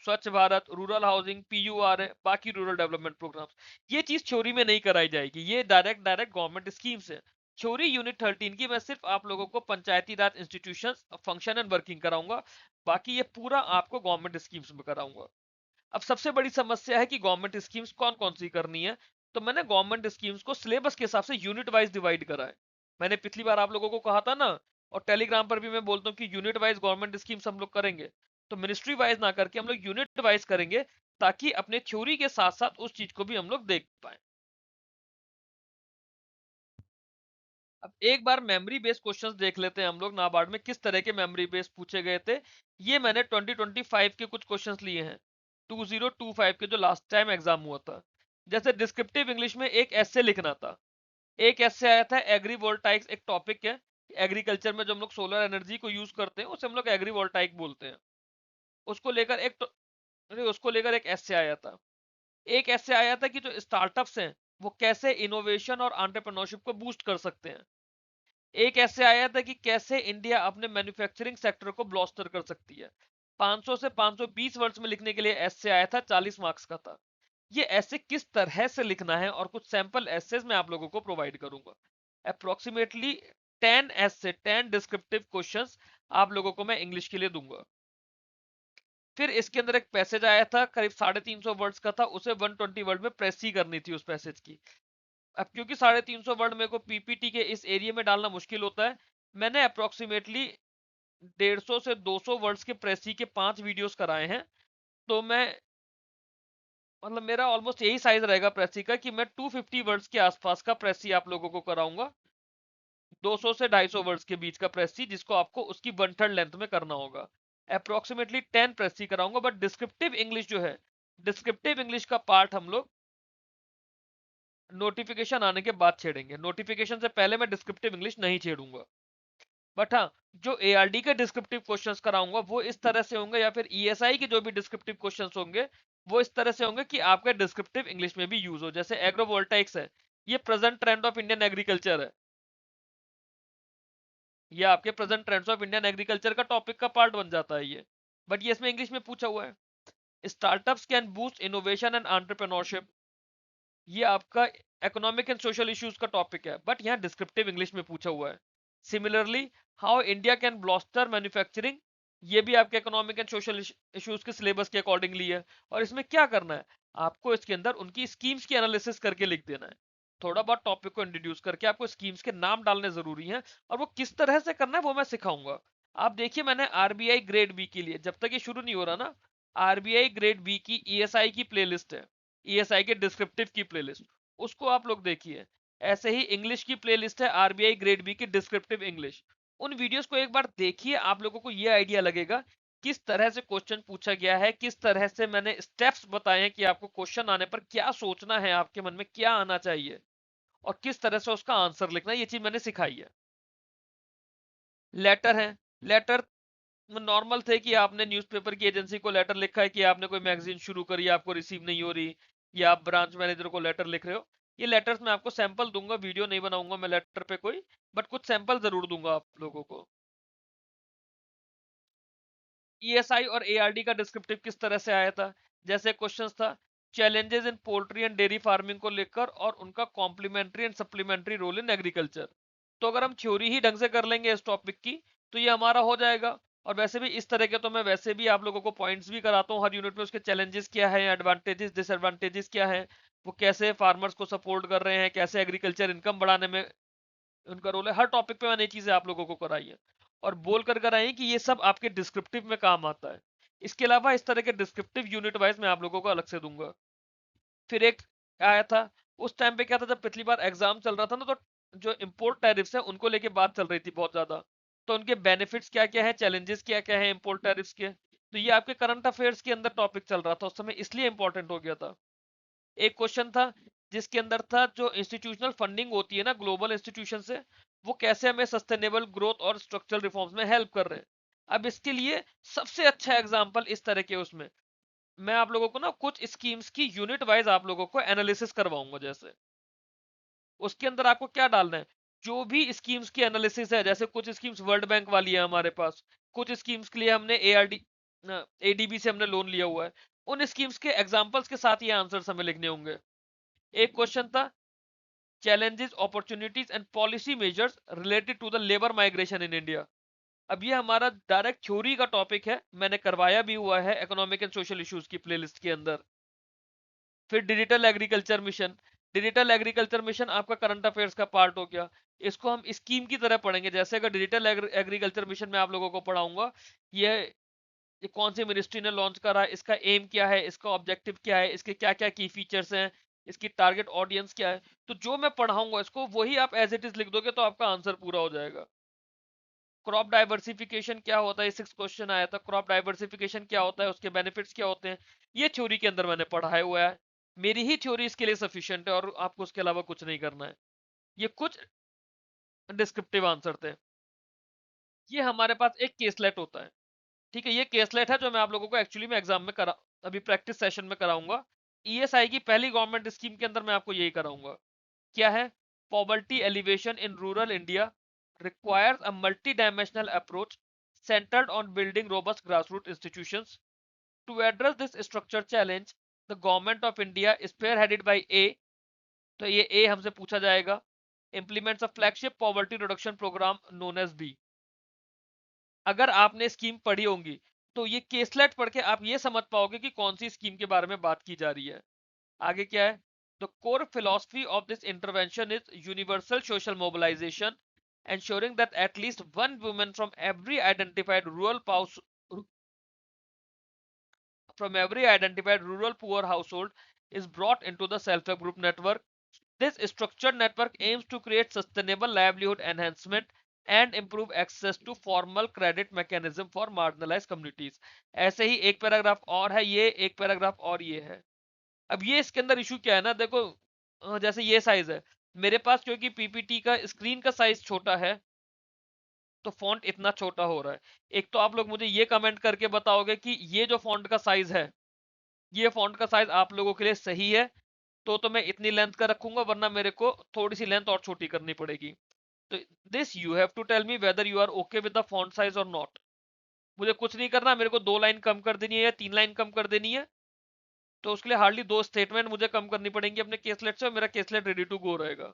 स्वच्छ भारत, रूरल हाउसिंग, पीयूआर है, बाकी रूरल डेवलपमेंट प्रोग्राम्स। ये चीज थ्योरी में नहीं कराई जाएगी, ये डायरेक्ट डायरेक्ट गवर्नमेंट स्कीम्स है। थ्योरी यूनिट 13 की मैं सिर्फ आप लोगों को पंचायती राज इंस्टीट्यूशंस, फंक्शन एंड वर्किंग कराऊंगा, बाकी ये पूरा आपको गवर्नमेंट स्कीम्स में कराऊंगा। अब सबसे बड़ी समस्या है कि गवर्नमेंट स्कीम्स कौन कौन सी करनी है, तो मैंने गवर्नमेंट स्कीम्स को सिलेबस के हिसाब से यूनिट वाइज डिवाइड करा है। मैंने पिछली बार आप लोगों को कहा था ना, और टेलीग्राम पर भी मैं बोलता हूँ कि यूनिट वाइज गवर्नमेंट स्कीम्स हम लोग करेंगे, तो मिनिस्ट्री वाइज ना करके हम लोग यूनिट वाइज करेंगे, ताकि अपने थ्योरी के साथ साथ उस चीज को भी हम लोग देख पाए। अब एक बार मेमोरी बेस्ड क्वेश्चंस देख लेते हैं हम लोग, नाबार्ड में किस तरह के मेमोरी बेस्ड पूछे गए थे। ये मैंने 2025 के कुछ क्वेश्चंस लिए हैं, 2025 के जो लास्ट टाइम एग्जाम हुआ था। जैसे डिस्क्रिप्टिव इंग्लिश में एक ऐसे लिखना था, एक ऐसे आया था एग्रीवोल्टाइक्स, एक टॉपिक है एग्रीकल्चर में जो हम लोग सोलर एनर्जी को यूज करते हैं उसे हम लोग एग्रीवोल्टाइक बोलते हैं। उसको लेकर एक अरे उसको लेकर एक ऐसे आया था। एक ऐसे आया था कि जो स्टार्टअप्स हैं वो कैसे इनोवेशन और एंटरप्रेन्योरशिप को बूस्ट कर सकते हैं। एक ऐसे आया था कि कैसे इंडिया अपने मैन्युफैक्चरिंग सेक्टर को ब्लॉस्टर कर सकती है। 500 से 520 वर्ड्स में लिखने के लिए ऐसे आया था, 40 मार्क्स का था। ये ऐसे किस तरह से लिखना है और कुछ सैंपल एसेज मैं आप लोगों को प्रोवाइड करूंगा। अप्रोक्सीमेटली 10 ऐसे 10 डिस्क्रिप्टिव क्वेश्चंस आप लोगों को मैं इंग्लिश के लिए दूंगा। फिर इसके अंदर एक पैसेज आया था करीब 350 वर्ड्स का था, उसे 120 वर्ड में प्रेस ही करनी थी उस पैसेज की। अब क्योंकि 350 वर्ड मेरे को पीपीटी के इस एरिया में डालना मुश्किल होता है, मैंने अप्रोक्सीमेटली 150 से 200 वर्ड्स के प्रेसी के 5 वीडियोस कराए हैं। तो मैं मतलब मेरा ऑलमोस्ट यही साइज रहेगा प्रेसी का कि मैं 250 वर्ड्स के आसपास का प्रेसी आप लोगों को कराऊंगा, 200 से 250 वर्ड्स के बीच का प्रेसी, जिसको आपको उसकी 1/3 लेंथ में करना होगा। अप्रोक्सीमेटली 10 प्रेसी कराऊंगा, बट डिस्क्रिप्टिव इंग्लिश जो है डिस्क्रिप्टिव इंग्लिश का पार्ट हम लोग नोटिफिकेशन आने के बाद छेड़ेंगे। नोटिफिकेशन से पहले मैं डिस्क्रिप्टिव इंग्लिश नहीं छेड़ूंगा। बट हाँ, जो एआरडी के डिस्क्रिप्टिव क्वेश्चंस कराऊंगा वो इस तरह से होंगे, या फिर ईएसआई के जो भी डिस्क्रिप्टिव क्वेश्चंस होंगे वो इस तरह से होंगे कि आपके डिस्क्रिप्टिव इंग्लिश में भी यूज हो। जैसे एग्रोवोल्टाइक्स है, ये present trend of Indian agriculture है, ये आपके present trends of Indian agriculture का टॉपिक का पार्ट बन जाता है ये। बट ये इसमें इंग्लिश में पूछा हुआ है। Startups can boost innovation and entrepreneurship, ये आपका इकोनॉमिक एंड सोशल इश्यूज का टॉपिक है, बट यहाँ डिस्क्रिप्टिव इंग्लिश में पूछा हुआ है। Similarly, how India can bolster manufacturing, ये भी आपके इकोनॉमिक एंड सोशल इश्यूज के सिलेबस के अकॉर्डिंगली है। और इसमें क्या करना है, आपको इसके अंदर उनकी स्कीम्स की एनालिसिस करके लिख देना है। थोड़ा बहुत टॉपिक को इंट्रोड्यूस करके आपको स्कीम्स के नाम डालने जरूरी है, और वो किस तरह से करना है वो मैं सिखाऊंगा। आप देखिए, मैंने आरबीआई ग्रेड बी के लिए, जब तक ये शुरू नहीं हो रहा ना, आरबीआई ग्रेड बी की ईएसआई की प्लेलिस्ट है, ईएसआई के डिस्क्रिप्टिव की प्लेलिस्ट, उसको आप लोग देखिए। ऐसे ही इंग्लिश की प्लेलिस्ट है आरबीआई ग्रेड बी की डिस्क्रिप्टिव इंग्लिश, उन वीडियोस को एक बार देखिए, आप लोगों को ये आइडिया लगेगा किस तरह से क्वेश्चन पूछा गया है, किस तरह से मैंने स्टेप्स बताए हैं कि आपको क्वेश्चन आने पर क्या सोचना है, आपके मन में क्या आना चाहिए, और किस तरह से उसका आंसर लिखना है, ये चीज मैंने सिखाई है। लेटर है, लेटर नॉर्मल थे कि आपने न्यूज़पेपर की एजेंसी को लेटर लिखा है कि आपने कोई मैगजीन शुरू करी है, आपको रिसीव नहीं हो रही, या आप ब्रांच मैनेजर को लेटर लिख रहे हो। ये लेटर्स मैं आपको सैंपल दूंगा, वीडियो नहीं बनाऊंगा मैं लेटर पे कोई, बट कुछ सैंपल जरूर दूंगा आप लोगों को। ईएसआई और एआरडी का डिस्क्रिप्टिव किस तरह से आया था, जैसे क्वेश्चंस था, challenges in poultry and dairy farming को लेकर और उनका complementary and supplementary role in agriculture. तो अगर हम थ्योरी ही ढंग से कर लेंगे इस टॉपिक की तो ये हमारा हो जाएगा। और वैसे भी इस तरह के तो मैं वैसे भी आप लोगों को पॉइंट्स भी कराता हूँ हर यूनिट में, उसके चैलेंजेस क्या है, एडवांटेजेस डिसएडवांटेजेस क्या है, वो कैसे फार्मर्स को सपोर्ट कर रहे हैं, कैसे एग्रीकल्चर इनकम बढ़ाने में उनका रोल है। हर टॉपिक पे मैंने ये चीजें आप लोगों को कराई है और बोल कर कराई कि ये सब आपके डिस्क्रिप्टिव में काम आता है। इसके अलावा इस तरह के डिस्क्रिप्टिव यूनिट वाइज मैं आप लोगों को अलग से दूंगा। फिर एक आया था, उस टाइम पे क्या था, जब पिछली बार एग्जाम चल रहा था ना, तो जो इम्पोर्ट टैरिफ्स है उनको लेके बात चल रही थी बहुत ज्यादा। तो उनके बेनिफिट्स क्या क्या है, चैलेंजेस क्या क्या है इम्पोर्ट टैरिफ्स के, तो ये आपके करंट अफेयर्स के अंदर टॉपिक चल रहा था उस समय, इसलिए इंपॉर्टेंट हो गया था। एक क्वेश्चन था जिसके अंदर था, जो इंस्टीट्यूशनल फंडिंग होती है ना ग्लोबल इंस्टीट्यूशन से, वो कैसे हमें सस्टेनेबल ग्रोथ और स्ट्रक्चरल रिफॉर्म्स में हेल्प कर रहे हैं। अब इसके लिए सबसे अच्छा एग्जांपल इस तरह के, उसमें मैं आप लोगों को ना कुछ स्कीम्स की यूनिट वाइज आप लोगों को एनालिसिस करवाऊंगा। जैसे उसके अंदर आपको क्या डालना है, जो भी स्कीम्स की एनालिसिस है, जैसे कुछ स्कीम्स वर्ल्ड बैंक वाली है हमारे पास, कुछ स्कीम्स के लिए हमने एआरडी एडीबी से हमने लोन लिया हुआ है, उन स्कीम्स के एग्जांपल्स के साथ ये आंसर्स हमें लिखने होंगे। एक क्वेश्चन था, challenges opportunities and policy measures related to the labor migration in India। अब ये हमारा डायरेक्ट थ्योरी का टॉपिक है, मैंने करवाया भी हुआ है इकोनॉमिक एंड सोशल इश्यूज की प्लेलिस्ट के अंदर। फिर digital agriculture mission, digital agriculture mission आपका करंट अफेयर्स का पार्ट हो गया। इसको हम स्कीम की तरह पढ़ेंगे, जैसे अगर डिजिटल एग्रीकल्चर मिशन में आप लोगों को पढ़ाऊंगा, ये ये कौन सी मिनिस्ट्री ने लॉन्च करा है, इसका एम क्या है, इसका ऑब्जेक्टिव क्या है, इसके क्या क्या की फीचर्स हैं, इसकी टारगेट ऑडियंस क्या है, तो जो मैं पढ़ाऊंगा इसको वही आप एज इट इज लिख दोगे तो आपका आंसर पूरा हो जाएगा। क्रॉप डाइवर्सिफिकेशन क्या होता है, 6 क्वेश्चन आया था, क्रॉप डाइवर्सिफिकेशन क्या होता है, उसके बेनिफिट्स क्या होते हैं, ये थ्योरी के अंदर मैंने पढ़ाया हुआ है। मेरी ही थ्योरी इसके लिए सफिशिएंट है और आपको उसके अलावा कुछ नहीं करना है। ये कुछ डिस्क्रिप्टिव आंसर थे। ये हमारे पास एक केसलेट होता है, ठीक है, ये केसलेट है जो मैं आप लोगों को एक्चुअली में एग्जाम में करा, अभी प्रैक्टिस सेशन में कराऊंगा। ईएसआई की पहली गवर्नमेंट स्कीम के अंदर मैं आपको यही कराऊंगा। क्या है, poverty elevation in rural India requires a multi-dimensional approach centered on building robust grassroots institutions. To address this structure challenge, the government of India is spearheaded by A, तो ये A हमसे पूछा जाएगा, implements a flagship poverty reduction program known as B। अगर आपने scheme पढ़ी होंगी तो ये केसलेट पढ़ के आप ये समझ पाओगे कि कौन सी स्कीम के बारे में बात की जा रही है। आगे क्या है, the core philosophy of this intervention is universal social mobilisation, ensuring that at least one woman from every identified rural poor household is brought into the self-help group network. This structured network aims to create sustainable livelihood enhancement and improve access to formal credit mechanism for marginalise communities. ऐसे ही एक paragraph और है, ये एक paragraph और ये है। अब ये इसके अंदर इशू क्या है ना, देखो जैसे ये साइज है मेरे पास, क्योंकि पीपीटी का स्क्रीन का साइज छोटा है तो फॉन्ट इतना छोटा हो रहा है। एक तो आप लोग मुझे ये कमेंट करके बताओगे कि ये जो फॉन्ट का साइज है, ये फॉन्ट का साइज आप लोगों के लिए सही है, तो मैं इतनी लेंथ का रखूंगा, वरना मेरे को थोड़ी सी लेंथ और छोटी करनी पड़ेगी। तो this you have to tell me whether you are okay with the font size और नॉट। मुझे कुछ नहीं करना, मेरे को 2 लाइन कम कर देनी है या 3 लाइन कम कर देनी है, तो उसके लिए हार्डली 2 स्टेटमेंट मुझे कम करनी पड़ेंगी अपने केसलेट से, और मेरा केसलेट रेडी टू गो रहेगा।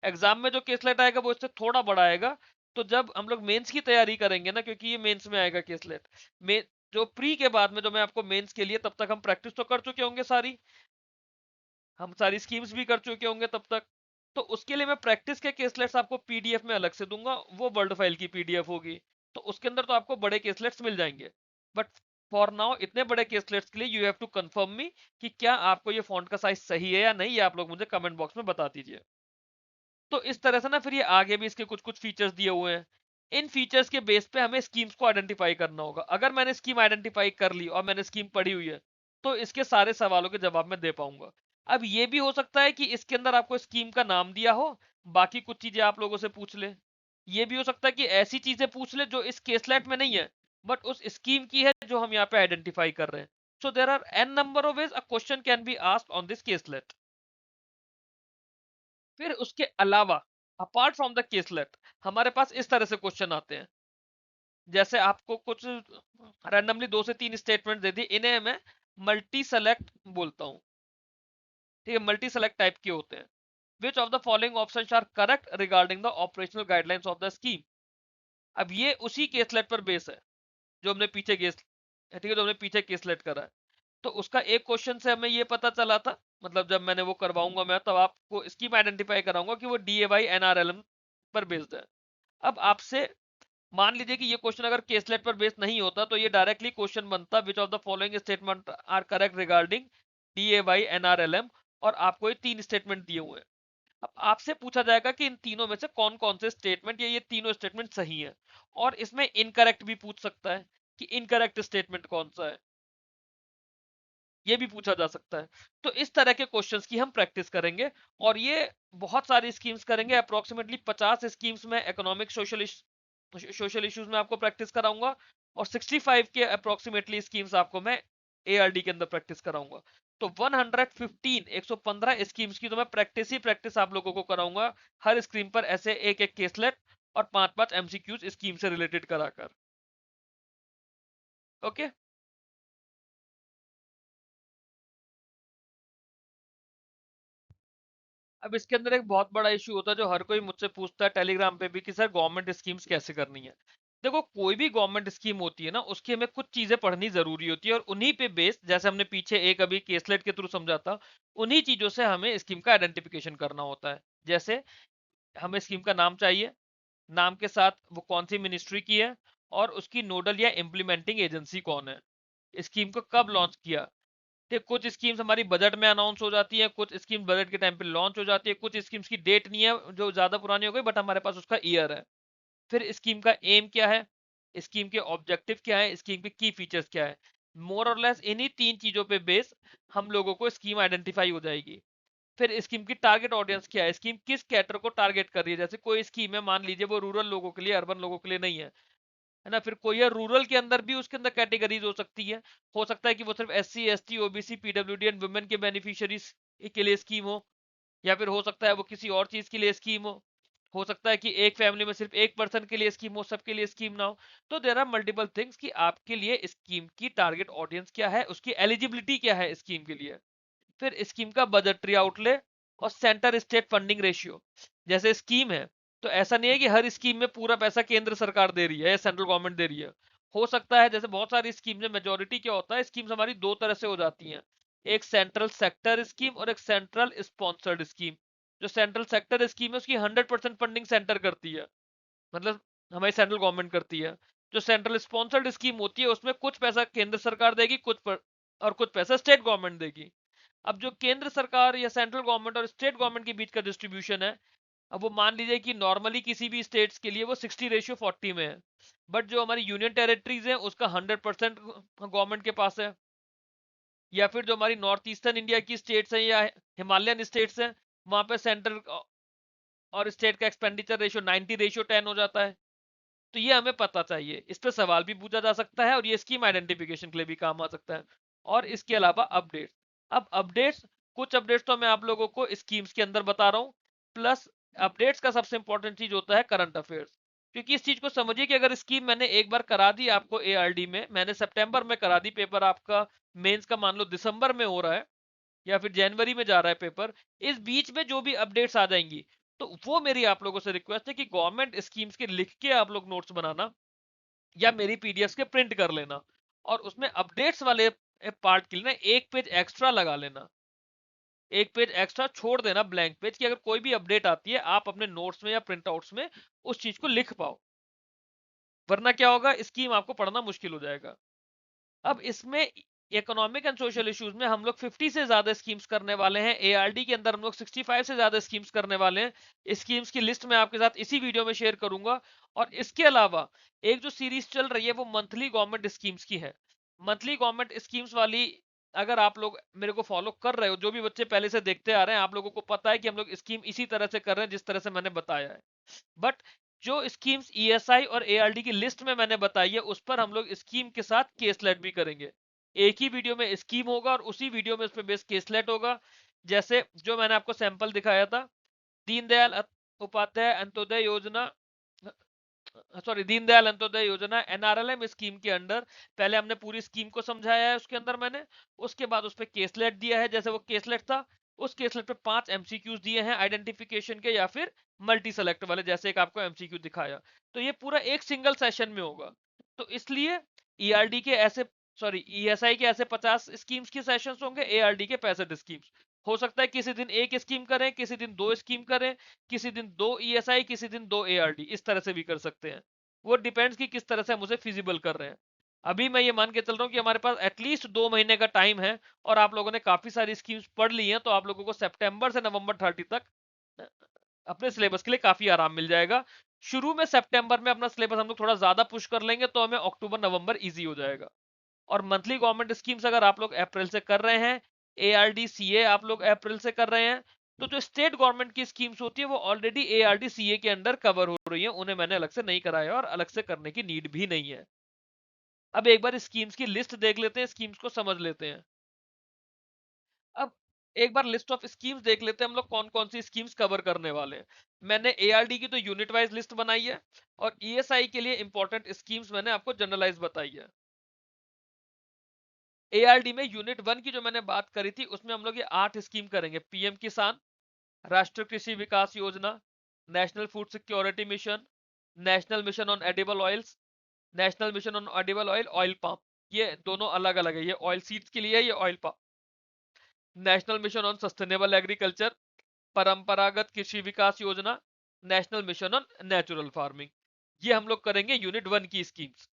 एग्जाम में जो केसलेट आएगा वो इससे थोड़ा बड़ा आएगा, तो जब हम लोग मेंस की तैयारी करेंगे ना, क्योंकि ये मेंस में आएगा केसलेट में, जो प्री के बाद में जो मैं आपको मेंस के लिए, तब तक हम प्रैक्टिस तो कर चुके होंगे सारी, हम सारी स्कीम्स भी कर चुके होंगे तब तक। तो उसके लिए मैं प्रैक्टिस के केसलेट्स आपको पीडीएफ में अलग से दूंगा, वो वर्ड फाइल की पीडीएफ होगी, तो उसके अंदर तो आपको बड़े केसलेट्स मिल जाएंगे। बट फॉर नाउ इतने बड़े केसलेट्स के लिए you have to confirm me कि क्या आपको ये फॉन्ट का साइज सही है या नहीं, ये आप लोग मुझे कमेंट बॉक्स में बता दीजिए। तो इस तरह से ना फिर ये आगे भी इसके कुछ कुछ फीचर्स दिए हुए हैं, इन फीचर्स के बेस पे हमें स्कीम्स को आइडेंटिफाई करना होगा। अगर मैंने स्कीम आइडेंटिफाई कर ली और मैंने स्कीम पढ़ी हुई है, तो इसके सारे सवालों के जवाब मैं दे पाऊंगा। अब ये भी हो सकता है कि इसके अंदर आपको स्कीम का नाम दिया हो, बाकी कुछ चीजें आप लोगों से पूछ ले। ये भी हो सकता है कि ऐसी चीजें पूछ ले जो इस केसलेट में नहीं है, बट उस स्कीम की है जो हम यहाँ पे आइडेंटिफाई कर रहे हैं। So there are n number of ways a question can be asked on this caselet. फिर उसके अलावा अपार्ट फ्रॉम द केसलेट हमारे पास इस तरह से क्वेश्चन आते हैं, जैसे आपको कुछ रैंडमली 2 से 3 स्टेटमेंट दे दी, इन्हें मैं मल्टी सेलेक्ट बोलता हूं। ठीक है, मल्टी सेलेक्ट टाइप के होते हैं। Which of the following options are correct regarding the operational guidelines of the scheme. अब ये उसी केसलेट पर बेस है जो हमने पीछे केस, ठीक है, जो हमने पीछे केसलेट करा है। तो उसका एक क्वेश्चन से हमें ये पता चला था, मतलब जब मैंने वो करवाऊंगा मैं, तब आपको स्कीम आइडेंटिफाई कराऊंगा कि वो डीएवाई एनआरएलएम पर बेस्ड है। अब आपसे मान लीजिए कि ये क्वेश्चन अगर केसलेट पर बेस्ड नहीं होता, तो ये डायरेक्टली क्वेश्चन बनता which of the following statement are correct regarding DAY NRLM, और आपको ये 3 स्टेटमेंट दिए हुए हैं। अब आपसे पूछा जाएगा कि इन तीनों में से कौन कौन से स्टेटमेंट, ये तीनों स्टेटमेंट सही है, और इसमें इनकरेक्ट भी पूछ सकता है कि इनकरेक्ट स्टेटमेंट कौन सा है, ये भी पूछा जा सकता है। तो इस तरह के क्वेश्चंस की हम प्रैक्टिस करेंगे, और ये बहुत सारी स्कीम्स करेंगे, अप्रोक्सीमेटली 50 स्कीम्स में इकोनॉमिक सोशल इश्यूज में आपको प्रैक्टिस कराऊंगा, और 65 के अप्रोक्सीमेटली स्कीम्स आपको मैं एआरडी के अंदर प्रैक्टिस कराऊंगा। तो 115 स्कीम्स की तो मैं प्रैक्टिस ही प्रैक्टिस आप लोगों को कराऊंगा, हर स्क्रीन पर ऐसे एक एक केसलेट और 5-5 एमसीक्यूज स्कीम से रिलेटेड कराकर। ओके। अब इसके अंदर एक बहुत बड़ा इशू होता है जो हर कोई मुझसे पूछता है टेलीग्राम पे भी, कि सर गवर्नमेंट स्कीम्स कैसे करनी है। देखो, कोई भी गवर्नमेंट स्कीम होती है ना, उसकी हमें कुछ चीजें पढ़नी जरूरी होती है, और उन्हीं पे बेस, जैसे हमने पीछे एक अभी केसलेट के थ्रू समझा था, उन्हीं चीजों से हमें स्कीम का आइडेंटिफिकेशन करना होता है। जैसे हमें स्कीम का नाम चाहिए, नाम के साथ वो कौन सी मिनिस्ट्री की है, और उसकी नोडल या इम्प्लीमेंटिंग एजेंसी कौन है, स्कीम को कब लॉन्च किया। ठीक, कुछ स्कीम्स हमारी बजट में अनाउंस हो जाती है, कुछ स्कीम बजट के टाइम पे लॉन्च हो जाती है, कुछ स्कीम्स की डेट नहीं है जो ज्यादा पुरानी हो गई, बट हमारे पास उसका ईयर है। फिर स्कीम का एम क्या है, स्कीम के ऑब्जेक्टिव क्या है, स्कीम के की फीचर्स क्या है। मोर और लेस इन्हीं 3 चीजों पे बेस हम लोगों को स्कीम आइडेंटिफाई हो जाएगी। फिर स्कीम की टारगेट ऑडियंस क्या है, स्कीम किस कैटर को टारगेट कर रही है। जैसे कोई स्कीम है, मान लीजिए वो रूरल लोगों के लिए, अर्बन लोगों के लिए नहीं है ना, फिर कोई है रूरल के अंदर भी, उसके अंदर कैटेगरीज हो सकती है। हो सकता है कि वो सिर्फ SC ST OBC PWD and women के बेनिफिशियरीज के लिए स्कीम हो, या फिर हो सकता है वो किसी और चीज के लिए स्कीम हो सकता है कि एक फैमिली में सिर्फ एक पर्सन के लिए स्कीम हो, सबके लिए स्कीम ना हो। तो देर आर मल्टीपल थिंग्स कि आपके लिए स्कीम की टारगेट ऑडियंस क्या है, उसकी एलिजिबिलिटी क्या है स्कीम के लिए। फिर स्कीम का बजटरी आउटले और सेंटर स्टेट फंडिंग रेशियो। जैसे स्कीम है, तो ऐसा नहीं है कि हर स्कीम में पूरा पैसा केंद्र सरकार दे रही है या सेंट्रल गवर्नमेंट दे रही है। हो सकता है, जैसे बहुत सारी स्कीम में मेजोरिटी क्या होता है, स्कीम्स हमारी 2 तरह से हो जाती हैं, एक सेंट्रल सेक्टर स्कीम और एक सेंट्रल स्पॉन्सर्ड स्कीम। जो सेंट्रल सेक्टर स्कीम है उसकी 100% फंडिंग सेंटर करती है, मतलब हमारी सेंट्रल गवर्नमेंट करती है। जो सेंट्रल स्पॉन्सर्ड स्कीम होती है उसमें कुछ पैसा केंद्र सरकार देगी, और कुछ पैसा स्टेट गवर्नमेंट देगी। अब जो केंद्र सरकार या सेंट्रल गवर्नमेंट और स्टेट गवर्नमेंट के बीच का डिस्ट्रीब्यूशन है, अब वो मान लीजिए कि नॉर्मली किसी भी स्टेट्स के लिए वो 60:40 में है, बट जो हमारी यूनियन टेरिटरीज है उसका 100% गवर्नमेंट के पास है। या फिर जो हमारी नॉर्थ ईस्टर्न इंडिया की स्टेट्स हैं या हिमालयन स्टेट्स हैं, वहां पे सेंट्रल और स्टेट का एक्सपेंडिचर रेशियो 90:10 हो जाता है। तो ये हमें पता चाहिए, इस पे सवाल भी पूछा जा सकता है और ये स्कीम आइडेंटिफिकेशन के लिए भी काम आ सकता है। और इसके अलावा अपडेट्स, अब अपडेट्स, कुछ अपडेट्स तो मैं आप लोगों को स्कीम्स के अंदर बता रहा हूँ, प्लस अपडेट्स का सबसे इंपॉर्टेंट चीज होता है करंट अफेयर्स। क्योंकि इस चीज को समझिए कि अगर स्कीम मैंने एक बार करा दी आपको एआरडी में, मैंने सितंबर में करा दी, पेपर आपका मेंस का मान लो दिसंबर में हो रहा है या फिर जनवरी में जा रहा है पेपर, इस बीच में जो भी अपडेट्स आ जाएंगी, तो वो मेरी आप लोगों से रिक्वेस्ट है कि गवर्नमेंट स्कीम्स के लिख के आप लोग नोट्स बनाना या मेरी पीडीएफ के प्रिंट कर लेना, और उसमें अपडेट्स वाले पार्ट के लिए ना एक पेज एक्स्ट्रा लगा लेना, एक पेज एक्स्ट्रा छोड़ देना ब्लैंक पेज, कि अगर कोई भी अपडेट आती है आप अपने नोट्स में या प्रिंट आउट्स में उस चीज को लिख पाओ, वरना क्या होगा, स्कीम आपको पढ़ना मुश्किल हो जाएगा। अब इसमें इकोनॉमिक एंड सोशल इश्यूज में हम लोग 50 से ज्यादा स्कीम्स करने वाले हैं, एआरडी के अंदर हम लोग 65 से ज्यादा स्कीम्स करने वाले हैं। स्कीम्स की लिस्ट मैं आपके साथ इसी वीडियो में शेयर करूंगा। और इसके अलावा एक जो सीरीज चल रही है वो मंथली गवर्नमेंट स्कीम्स की है। मंथली गवर्नमेंट स्कीम्स वाली, अगर आप लोग मेरे को फॉलो कर रहे हो, जो भी बच्चे पहले से देखते आ रहे हैं, आप लोगों को पता है कि हम लोग स्कीम इसी तरह से कर रहे हैं जिस तरह से मैंने बताया है। बट जो स्कीम्स ईएसआई और एआरडी की लिस्ट में मैंने बताई है, उस पर हम लोग स्कीम के साथ केसलेट भी करेंगे। एक ही वीडियो में स्कीम होगा और उसी वीडियो में उस पर बेस केसलेट होगा। जैसे जो मैंने आपको सैंपल दिखाया था, दीनदयाल उपाध्याय अंत्योदय योजना, सॉरी दीनदयाल अंत्योदय योजना एनआरएलएम स्कीम के अंडर पहले हमने पूरी स्कीम को समझाया है उसके अंदर मैंने, उसके बाद उस पर केसलेट दिया है। जैसे वो केसलेट था, उस केसलेट पे 5 एमसीक्यूज दिए हैं आइडेंटिफिकेशन के या फिर मल्टी सेलेक्ट वाले, जैसे एक आपको एमसीक्यू दिखाया। तो ये पूरा एक सिंगल सेशन में होगा। तो इसलिए ईआरडी के ऐसे, सॉरी ईएसआई के ऐसे 50 स्कीम्स के सेशंस होंगे, एआरडी के 65 स्कीम्स। हो सकता है किसी दिन एक स्कीम करें, किसी दिन 2 स्कीम करें, किसी दिन 2 ईएसआई, किसी दिन 2 एआरडी, इस तरह से भी कर सकते हैं। वो डिपेंड्स कि किस तरह से हम उसे फिजिबल कर रहे हैं। अभी मैं ये मान के चल रहा हूँ कि हमारे पास एटलीस्ट 2 महीने का टाइम है और आप लोगों ने काफी सारी स्कीम्स पढ़ ली हैं, तो आप लोगों को सितंबर से नवंबर 30 तक अपने सिलेबस के लिए काफी आराम मिल जाएगा। शुरू में सितंबर में अपना सिलेबस हम लोग थोड़ा ज्यादा पुश कर लेंगे तो हमें अक्टूबर नवंबर इजी हो जाएगा। और मंथली गवर्नमेंट स्कीम्स अगर आप लोग अप्रैल से कर रहे हैं, एआरडी सीए आप लोग अप्रैल से कर रहे हैं, तो जो स्टेट गवर्नमेंट की स्कीम्स होती है वो ऑलरेडी एआरडी सीए के अंडर कवर हो रही है, उन्हें मैंने अलग से नहीं कराया और अलग से करने की नीड भी नहीं है। अब एक बार स्कीम्स की लिस्ट देख लेते हैं, स्कीम्स को समझ लेते हैं। अब एक बार लिस्ट ऑफ स्कीम्स देख लेते हैं हम लोग कौन कौन सी स्कीम्स कवर करने वाले हैं। मैंने एआरडी की तो यूनिट वाइज लिस्ट बनाई है और ईएसआई के लिए इंपॉर्टेंट स्कीम्स मैंने आपको जनरलाइज बताई है। एआरडी में यूनिट 1 की जो मैंने बात करी थी उसमें हम लोग ये 8 स्कीम करेंगे। पीएम किसान, राष्ट्रीय कृषि विकास योजना, national food security mission, national mission on edible oils, national mission on edible oil, oil palm, ये दोनों अलग अलग है, ये ऑयल सीड्स के लिए है, ये oil palm. National mission on sustainable agriculture, परंपरागत कृषि विकास योजना, national mission on natural farming, ये हम लोग करेंगे यूनिट 1 की schemes.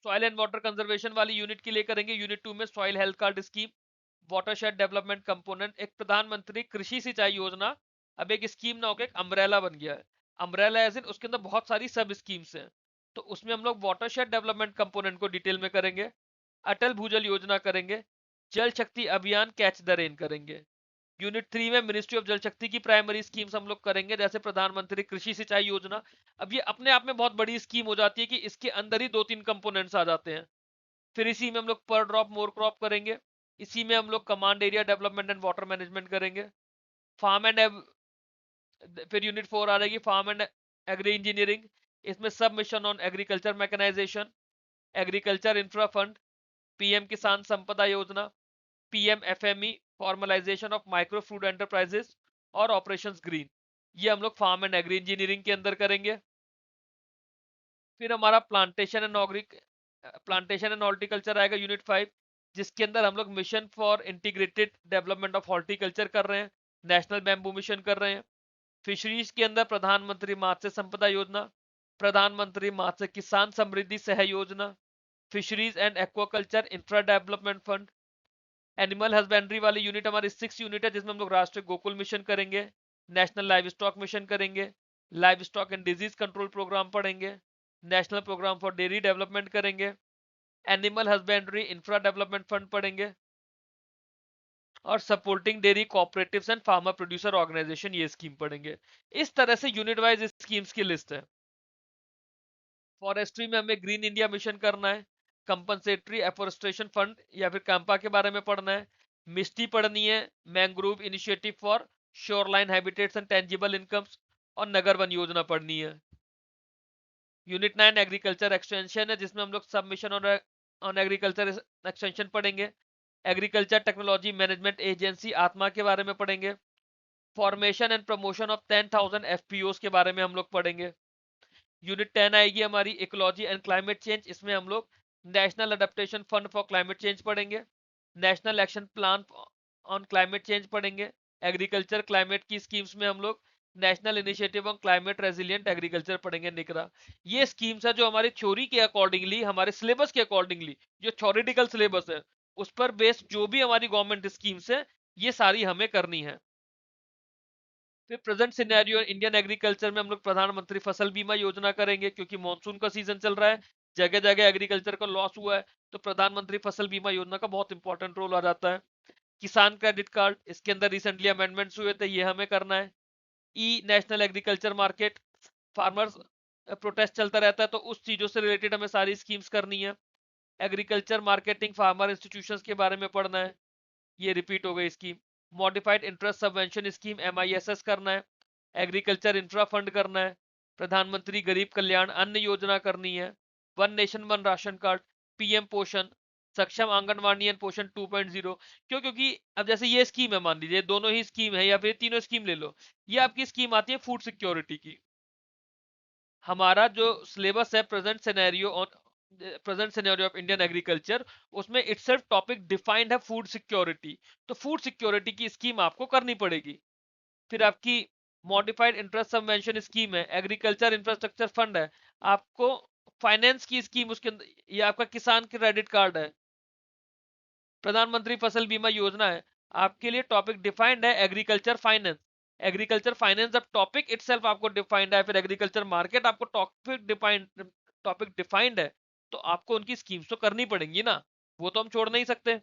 Soil and water conservation वाली यूनिट के लिए करेंगे यूनिट 2 में soil health card scheme, watershed development component, एक प्रधानमंत्री कृषि सिंचाई योजना। अब एक स्कीम ना होकर एक अम्ब्रेला बन गया है, अम्ब्रेला एज इन उसके अंदर बहुत सारी सब स्कीम्स हैं, तो उसमें हम लोग वाटरशेड डेवलपमेंट कंपोनेंट को डिटेल में करेंगे, अटल भूजल योजना करेंगे, जल शक्ति अभियान कैच द रेन करेंगे। यूनिट 3 में मिनिस्ट्री ऑफ जल शक्ति की प्राइमरी स्कीम्स हम लोग करेंगे, जैसे प्रधानमंत्री कृषि सिंचाई योजना। अब ये अपने आप में बहुत बड़ी स्कीम हो जाती है कि इसके अंदर ही 2-3 कंपोनेंट्स आ जाते हैं। फिर इसी में हम लोग पर ड्रॉप मोर क्रॉप करेंगे, इसी में हम लोग command area development and water management करेंगे, फार्म एंड, फिर यूनिट 4 आ रहेगी फार्म एंड एग्री इंजीनियरिंग, इसमें सब mission on agriculture mechanisation, agriculture infra fund, PM Kisan Sampada Yojana, PM FME formalisation of micro food enterprises और ऑपरेशंस ग्रीन, ये हम लोग फार्म एंड एग्री इंजीनियरिंग के अंदर करेंगे। फिर हमारा प्लांटेशन एंड हॉर्टिकल्चर आएगा यूनिट 5, जिसके अंदर हम लोग mission for integrated development of horticulture कर रहे हैं, नेशनल बैम्बू मिशन कर रहे हैं। फिशरीज के अंदर प्रधानमंत्री मत्स्य संपदा योजना, प्रधानमंत्री मत्स्य किसान Samriddhi Sah Yojana, fisheries and aquaculture infra development fund. Animal husbandry वाली यूनिट हमारी 6 यूनिट है, जिसमें हम लोग राष्ट्रीय गोकुल मिशन करेंगे, नेशनल लाइव स्टॉक मिशन करेंगे, livestock and disease control programme पढ़ेंगे, national programme for dairy development करेंगे, animal husbandry infra development fund पढ़ेंगे, और supporting dairy cooperatives and farmer producer organisation ये स्कीम पढ़ेंगे। इस तरह से यूनिट वाइज स्कीम्स की लिस्ट है। फॉरेस्ट्री में हमें ग्रीन इंडिया मिशन करना है, कंपनसेटरी एफोरेस्ट्रेशन फंड या फिर कैंपा के बारे में पढ़ना है, मिस्टी पढ़नी है, mangrove initiative for shoreline habitats and tangible incomes, और नगर वन योजना पढ़नी है। यूनिट 9 एग्रीकल्चर एक्सटेंशन है, जिसमें हम लोग सबमिशन ऑन एग्रीकल्चर एक्सटेंशन पढ़ेंगे, एग्रीकल्चर टेक्नोलॉजी मैनेजमेंट एजेंसी आत्मा के बारे में पढ़ेंगे, फॉर्मेशन एंड प्रमोशन ऑफ 10,000 एफपीओस के बारे में हम लोग पढ़ेंगे। यूनिट 10 आएगी हमारी इकोलॉजी एंड क्लाइमेट चेंज, इसमें हम लोग national adaptation fund for climate change पढ़ेंगे, national action plan on climate change पढ़ेंगे, एग्रीकल्चर क्लाइमेट की स्कीम्स में हम लोग national initiative on climate resilient agriculture पढ़ेंगे, निकरा। ये स्कीम्स है जो हमारी थ्योरी के अकॉर्डिंगली, हमारे सिलेबस के अकॉर्डिंगली, जो थ्योरेटिकल सिलेबस है उस पर बेस्ड जो भी हमारी गवर्नमेंट स्कीम्स है ये सारी हमें करनी है। फिर प्रेजेंट सिनेरियो इंडियन एग्रीकल्चर में हम लोग प्रधानमंत्री फसल बीमा योजना करेंगे, क्योंकि मानसून का सीजन चल रहा है, जगह जगह एग्रीकल्चर का लॉस हुआ है, तो प्रधानमंत्री फसल बीमा योजना का बहुत इंपॉर्टेंट रोल आ जाता है। किसान क्रेडिट कार्ड, इसके अंदर रिसेंटली अमेंडमेंट्स हुए थे, ये हमें करना है। E national agriculture market, farmers protest चलता रहता है, तो उस चीजों से रिलेटेड हमें सारी स्कीम्स करनी है। एग्रीकल्चर मार्केटिंग फार्मर इंस्टीट्यूशंस के बारे में पढ़ना है, ये रिपीट हो गई scheme. Modified interest subvention scheme MISS करना है, एग्रीकल्चर इंफ्रा फंड करना है, प्रधानमंत्री गरीब कल्याण अन्न योजना करनी है, one nation one ration card, PM पोषण, सक्षम आंगनवाड़ी एंड पोषण 2.0। क्यों? क्योंकि अब जैसे ये स्कीम है, मान लीजिए दोनों ही स्कीम है या फिर तीनों स्कीम ले लो, ये आपकी स्कीम आती है फूड सिक्योरिटी की। हमारा जो सिलेबस है present scenario of Indian agriculture, उसमें इटसेल्फ टॉपिक डिफाइंड है फूड सिक्योरिटी, तो फूड सिक्योरिटी की स्कीम आपको करनी पड़ेगी। फिर आपकी मॉडिफाइड इंटरेस्ट सबवेंशन स्कीम है, एग्रीकल्चर इंफ्रास्ट्रक्चर फंड है, आपको फाइनेंस की स्कीम उसके अंदर, ये आपका किसान क्रेडिट कार्ड है, प्रधानमंत्री फसल बीमा योजना है। आपके लिए टॉपिक डिफाइंड है एग्रीकल्चर फाइनेंस, एग्रीकल्चर फाइनेंस अब टॉपिक इटसेल्फ आपको डिफाइंड है। फिर एग्रीकल्चर मार्केट आपको टॉपिक डिफाइंड है, तो आपको उनकी स्कीम्स तो करनी पड़ेंगी ना, वो तो हम छोड़ नहीं सकते।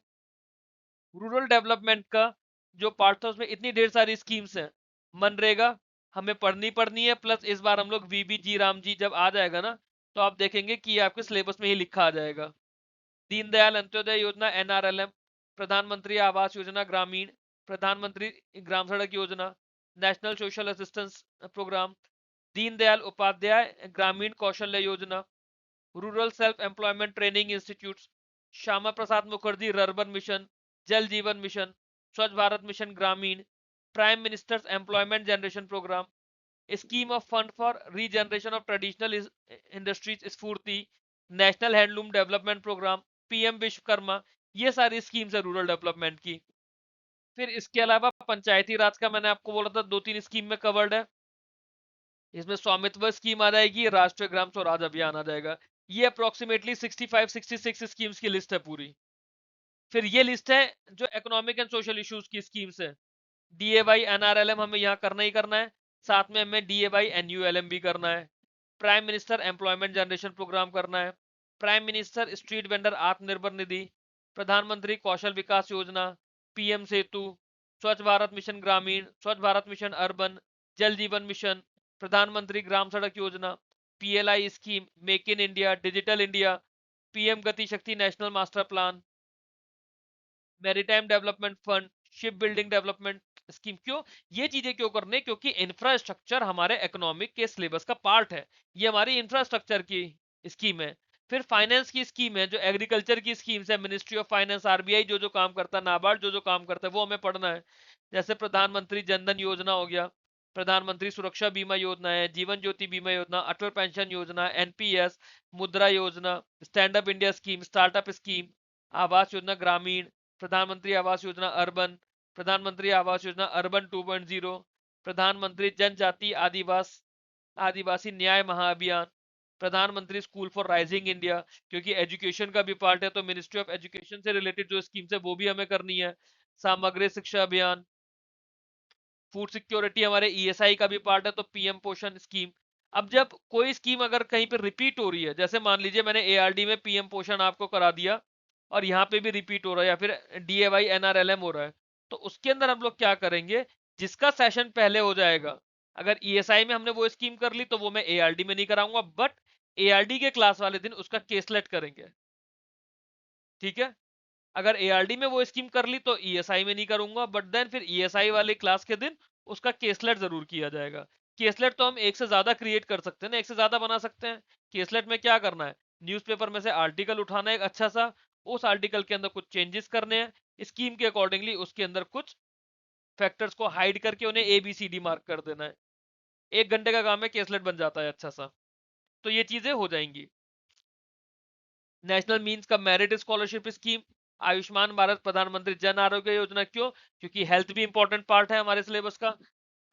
रूरल डेवलपमेंट का जो पार्ट था उसमें इतनी ढेर सारी स्कीम्स हैं, मनरेगा हमें पढ़नी है, प्लस इस बार हम लोग VBG राम जी जब आ जाएगा ना, तो आप देखेंगे कि आपके सिलेबस में ही लिखा आ जाएगा। दीनदयाल अंत्योदय योजना NRLM, प्रधानमंत्री आवास योजना ग्रामीण, प्रधानमंत्री Gram Sadak Yojana, national social assistance programme, Deendayal Upadhyaya Grameen Kaushalya Yojana, rural self employment training institute, Shyama Prasad Mukherji rurban mission, Jal Jeevan mission, Swachh Bharat mission Grameen, prime minister's employment generation programme, scheme of fund for regeneration of traditional industries Sfurti, national handloom development programme, PM Vishwakarma, ये सारी schemes है rural development की। फिर इसके अलावा पंचायती राज का मैंने आपको बोला था 2-3 स्कीम में कवर्ड है, इसमें स्वामित्व स्कीम आ जाएगी, राष्ट्रीय ग्राम स्वराज अभियान आ जाएगा। ये अप्रोक्सीमेटली 65-66 स्कीम्स की लिस्ट है पूरी। फिर ये लिस्ट है जो इकोनॉमिक एंड सोशल इश्यूज की स्कीम्स है। DAY NRLM हमें यहाँ करना ही करना है, साथ में हमें DAY NULM भी करना है। Prime minister employment generation programme करना है, prime minister street vendor Atmanirbhar Nidhi, प्रधानमंत्री कौशल विकास योजना, PM सेतु, स्वच्छ भारत मिशन ग्रामीण, स्वच्छ भारत मिशन अर्बन, जल जीवन मिशन, प्रधानमंत्री ग्राम सड़क योजना, PLI scheme, make in India, digital India, PM गति शक्ति national master plan, maritime development fund, ship building development scheme. क्यों ये चीजें क्यों करने? क्योंकि इंफ्रास्ट्रक्चर हमारे इकोनॉमिक के सिलेबस का पार्ट है, ये हमारी इंफ्रास्ट्रक्चर की स्कीम है। फिर फाइनेंस की स्कीम है, जो एग्रीकल्चर की स्कीम्स है, मिनिस्ट्री ऑफ फाइनेंस, RBI जो जो काम करता है, नाबार्ड जो जो काम करता है, वो हमें पढ़ना है। जैसे प्रधानमंत्री जनधन योजना हो गया, प्रधानमंत्री सुरक्षा बीमा योजना है, जीवन ज्योति बीमा योजना, अटल पेंशन योजना, NPS, मुद्रा योजना, stand up India scheme, startup scheme, Awas Yojana ग्रामीण, प्रधानमंत्री आवास योजना अर्बन, प्रधानमंत्री आवास योजना अर्बन 2.0, प्रधानमंत्री जनजाति आदिवासी न्याय महाअभियान, प्रधानमंत्री स्कूल फॉर राइजिंग इंडिया, क्योंकि एजुकेशन का भी पार्ट है, तो मिनिस्ट्री ऑफ एजुकेशन से रिलेटेड जो स्कीम्स है वो भी हमें करनी है। सामग्री शिक्षा अभियान, फूड सिक्योरिटी हमारे ईएसआई का भी पार्ट है, तो पीएम पोषण स्कीम। अब जब कोई स्कीम अगर कहीं पे रिपीट हो रही है, जैसे मान लीजिए मैंने एआरडी में पीएम पोषण आपको करा दिया और यहाँ पे भी रिपीट हो रहा है, या फिर डीएवाई एनआरएलएम हो रहा है, तो उसके अंदर हम लोग क्या करेंगे, जिसका सेशन पहले हो जाएगा, अगर ईएसआई में हमने वो स्कीम कर ली तो वो मैं एआरडी में नहीं कराऊंगा, बट एआरडी के क्लास वाले दिन उसका केसलेट करेंगे। ठीक है, अगर एआरडी में वो स्कीम कर ली तो ईएसआई में नहीं करूंगा, बट देन फिर ईएसआई वाले क्लास के दिन उसका केसलेट जरूर किया जाएगा। केसलेट तो हम एक से ज्यादा क्रिएट कर सकते हैं ना, एक से ज्यादा बना सकते हैं। केसलेट में क्या करना है, न्यूज़पेपर में से आर्टिकल उठाना है एक अच्छा सा, उस आर्टिकल के अंदर कुछ चेंजेस करने हैं स्कीम के अकॉर्डिंगली, उसके अंदर कुछ फैक्टर्स को हाइड करके उन्हें ABCD मार्क कर देना है। 1 घंटे का काम है, केसलेट बन जाता है अच्छा सा। तो ये चीजें हो जाएंगी। नेशनल मीन्स का merit scholarship scheme, Ayushman Bharat प्रधानमंत्री जन आरोग्य योजना, क्यों, क्योंकि हेल्थ भी इंपॉर्टेंट पार्ट है हमारे सिलेबस का।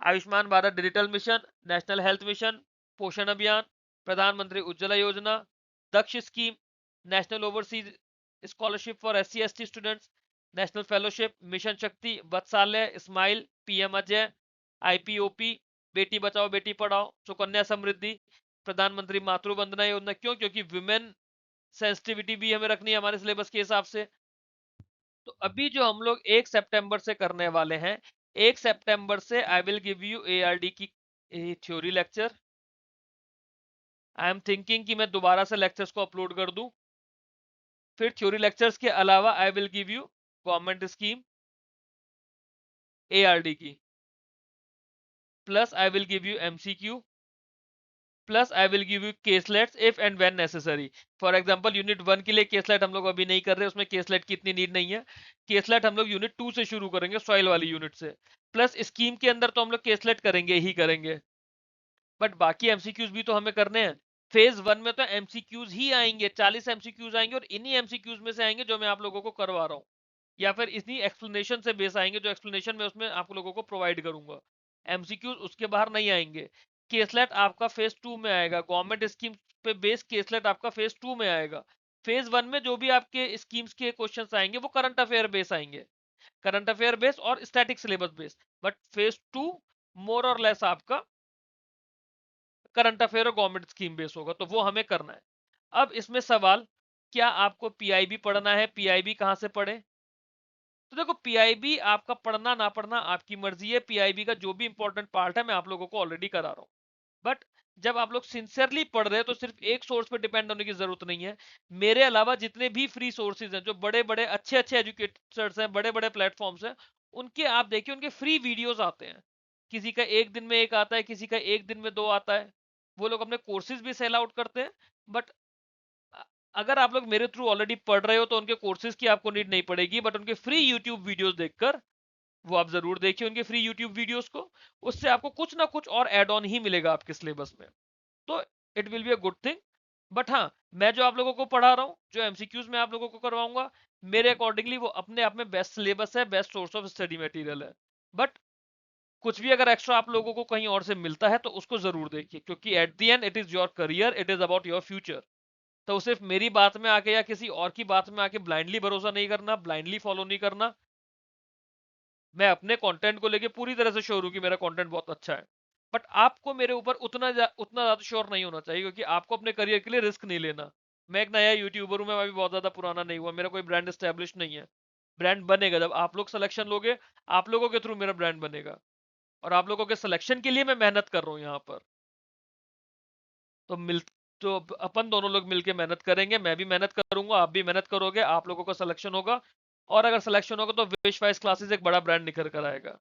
Ayushman Bharat digital mission, national health mission, Poshan Abhiyan, Pradhan Mantri Ujjwala Yojana, Daksh scheme, national overseas scholarship for SC ST students, national fellowship, mission Shakti, Vatsalya, smile, PM Ajay, IPOP, Beti Bachao Beti Padhao, Sukanya Samriddhi, प्रधानमंत्री मातृ वंदना योजना, क्यों, क्योंकि विमेन सेंसिटिविटी भी हमें रखनी है हमारे सिलेबस के हिसाब से। तो अभी जो हम लोग 1 सितंबर से करने वाले हैं, 1 सितंबर से I will give you ARD की theory lecture. I am thinking कि मैं दोबारा से लेक्चर्स को अपलोड कर दूं। फिर थ्योरी लेक्चर्स के अलावा I will give you government scheme ARD की, plus I will give you MCQ, plus I will give you केसलेट्स if and when necessary. For example unit 1 के लिए केसलेट हम लोग अभी नहीं कर रहे, उसमें केसलेट की इतनी नीड नहीं है। केसलेट हम लोग यूनिट 2 से शुरू करेंगे, सॉइल वाली यूनिट से। प्लस स्कीम के अंदर तो हम लोग केसलेट करेंगे ही करेंगे, बट बाकी एमसीक्यूज भी तो हमें करने हैं। फेज 1 में तो एमसीक्यूज ही आएंगे, 40 एमसीक्यूज आएंगे, और इन्हीं एमसीक्यूज में से आएंगे जो मैं आप लोगों को करवा रहा हूँ, या फिर इतनी एक्सप्लेनेशन से बेस आएंगे जो एक्सप्लेनेशन में उसमें आप लोगों को प्रोवाइड करूंगा। एमसीक्यूज उसके बाहर नहीं आएंगे। केसलेट आपका फेज 2 में आएगा, गवर्नमेंट स्कीम पे बेस केसलेट आपका फेज 2 में आएगा। फेज 1 में जो भी आपके स्कीम्स के क्वेश्चंस आएंगे वो करंट अफेयर बेस आएंगे, करंट अफेयर बेस और static syllabus base. But phase 2 मोर और लेस आपका करंट अफेयर और गवर्नमेंट स्कीम बेस होगा, तो वो हमें करना है। अब इसमें सवाल, क्या आपको पीआईबी पढ़ना है, पीआईबी कहां से पढ़े। तो देखो, पीआईबी आपका पढ़ना ना पढ़ना आपकी मर्जी है। पीआईबी का जो भी इंपॉर्टेंट पार्ट है मैं आप लोगों को ऑलरेडी करा रहा हूं, बट जब आप लोग सिंसियरली पढ़ रहे हैं तो सिर्फ एक सोर्स पे डिपेंड होने की जरूरत नहीं है। मेरे अलावा जितने भी फ्री सोर्सेज हैं, जो बड़े बड़े अच्छे अच्छे एजुकेटर्स हैं, बड़े बड़े प्लेटफॉर्म्स हैं, उनके आप देखिए उनके फ्री वीडियोस आते हैं। किसी का एक दिन में एक आता है, किसी का एक दिन में 2 आता है। वो लोग अपने कोर्सेज भी सेल आउट करते हैं। बट अगर आप लोग मेरे थ्रू ऑलरेडी पढ़ रहे हो तो उनके कोर्सेज की आपको नीड नहीं पड़ेगी, बट उनके फ्री यूट्यूब वीडियोस देखकर वो आप जरूर देखिए, उनके फ्री यूट्यूब वीडियोस को। उससे आपको कुछ ना कुछ और एड ऑन ही मिलेगा आपके सिलेबस में, तो it will be a good thing. But हाँ, मैं जो आप लोगों को पढ़ा रहा हूँ, जो एमसीक्यूज में आप लोगों को करवाऊंगा, मेरे अकॉर्डिंगली वो अपने आप में बेस्ट सिलेबस है, best source of study material है। बट कुछ भी अगर एक्स्ट्रा आप लोगों को कहीं और से मिलता है तो उसको जरूर देखिए, क्योंकि at the end it is your career, it is about your future. तो सिर्फ मेरी बात में आके या किसी और की बात में आके ब्लाइंडली भरोसा नहीं करना, ब्लाइंडली फॉलो नहीं करना। मैं अपने कंटेंट को लेके पूरी तरह से श्योर हूं कि मेरा कंटेंट बहुत अच्छा है, बट आपको मेरे ऊपर उतना ज्यादा श्योर नहीं होना चाहिए, क्योंकि आपको अपने करियर के लिए रिस्क नहीं लेना। मैं एक नया यूट्यूबर हूं, मैं अभी बहुत ज्यादा पुराना नहीं हुआ, मेरा कोई ब्रांड एस्टेब्लिश नहीं है। ब्रांड बनेगा जब आप लोग सिलेक्शन लोगे, आप लोगों के थ्रू मेरा ब्रांड बनेगा, और आप लोगों के सिलेक्शन के लिए मैं मेहनत कर रहा हूँ यहाँ पर। तो मिल तो अपन दोनों लोग मिलके मेहनत करेंगे, मैं भी मेहनत करूंगा, आप भी मेहनत करोगे, आप लोगों का सिलेक्शन होगा, और अगर सिलेक्शन होगा तो विश वाइज क्लासेस एक बड़ा ब्रांड निखर कर आएगा।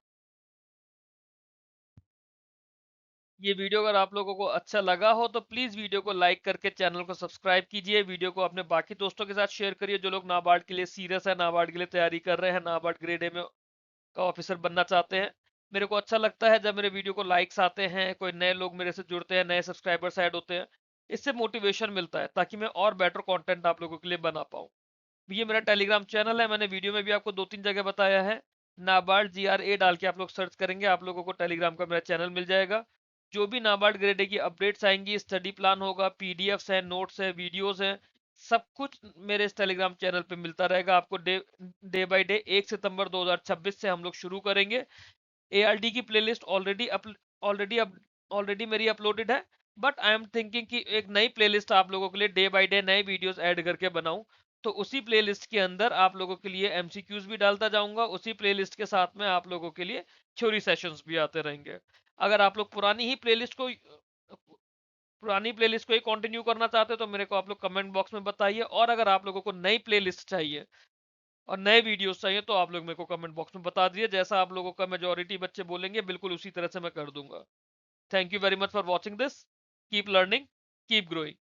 ये वीडियो अगर आप लोगों को अच्छा लगा हो तो प्लीज वीडियो को लाइक करके चैनल को सब्सक्राइब कीजिए। वीडियो को अपने बाकी दोस्तों के साथ शेयर करिए जो लोग नाबार्ड के लिए सीरियस है, नाबार्ड के लिए तैयारी कर रहे हैं, नाबार्ड ग्रेड ए में का ऑफिसर बनना चाहते हैं। मेरे को अच्छा लगता है जब मेरे वीडियो को लाइक्स आते हैं, कोई नए लोग मेरे से जुड़ते हैं, नए सब्सक्राइबर्स ऐड होते हैं। इससे मोटिवेशन मिलता है ताकि मैं और बेटर कंटेंट आप लोगों के लिए बना पाऊँ। ये मेरा टेलीग्राम चैनल है, मैंने वीडियो में भी आपको 2-3 जगह बताया है। नाबार्ड GRA डाल के आप लोग सर्च करेंगे, आप लोगों को टेलीग्राम का मेरा चैनल मिल जाएगा। जो भी नाबार्ड ग्रेड ए की अपडेट्स आएंगी, स्टडी प्लान होगा, पीडीएफ्स है, नोट्स है, वीडियोस हैं, सब कुछ मेरे इस टेलीग्राम चैनल पे मिलता रहेगा आपको। डे बाय डे 1 सितंबर 2026 से हम लोग शुरू करेंगे। ARD की प्लेलिस्ट ऑलरेडी मेरी अपलोडेड है, बट आई एम थिंकिंग कि एक नई प्लेलिस्ट आप लोगों के लिए डे बाय डे नए वीडियोस ऐड करके बनाऊं। तो उसी प्लेलिस्ट के अंदर आप लोगों के लिए MCQs भी डालता जाऊंगा, उसी प्लेलिस्ट के साथ में आप लोगों के लिए थ्योरी सेशंस भी आते रहेंगे। अगर आप लोग पुरानी प्लेलिस्ट को ही कंटिन्यू करना चाहते हो तो मेरे को आप लोग कमेंट बॉक्स में बताइए, और अगर आप लोगों को नई प्लेलिस्ट चाहिए और नए वीडियोस चाहिए तो आप लोग मेरे को कमेंट बॉक्स में बता दीजिए, जैसा आप लोगों का मेजोरिटी बच्चे बोलेंगे बिल्कुल उसी तरह से मैं कर दूंगा। Thank you very much for watching this. Keep learning, keep growing.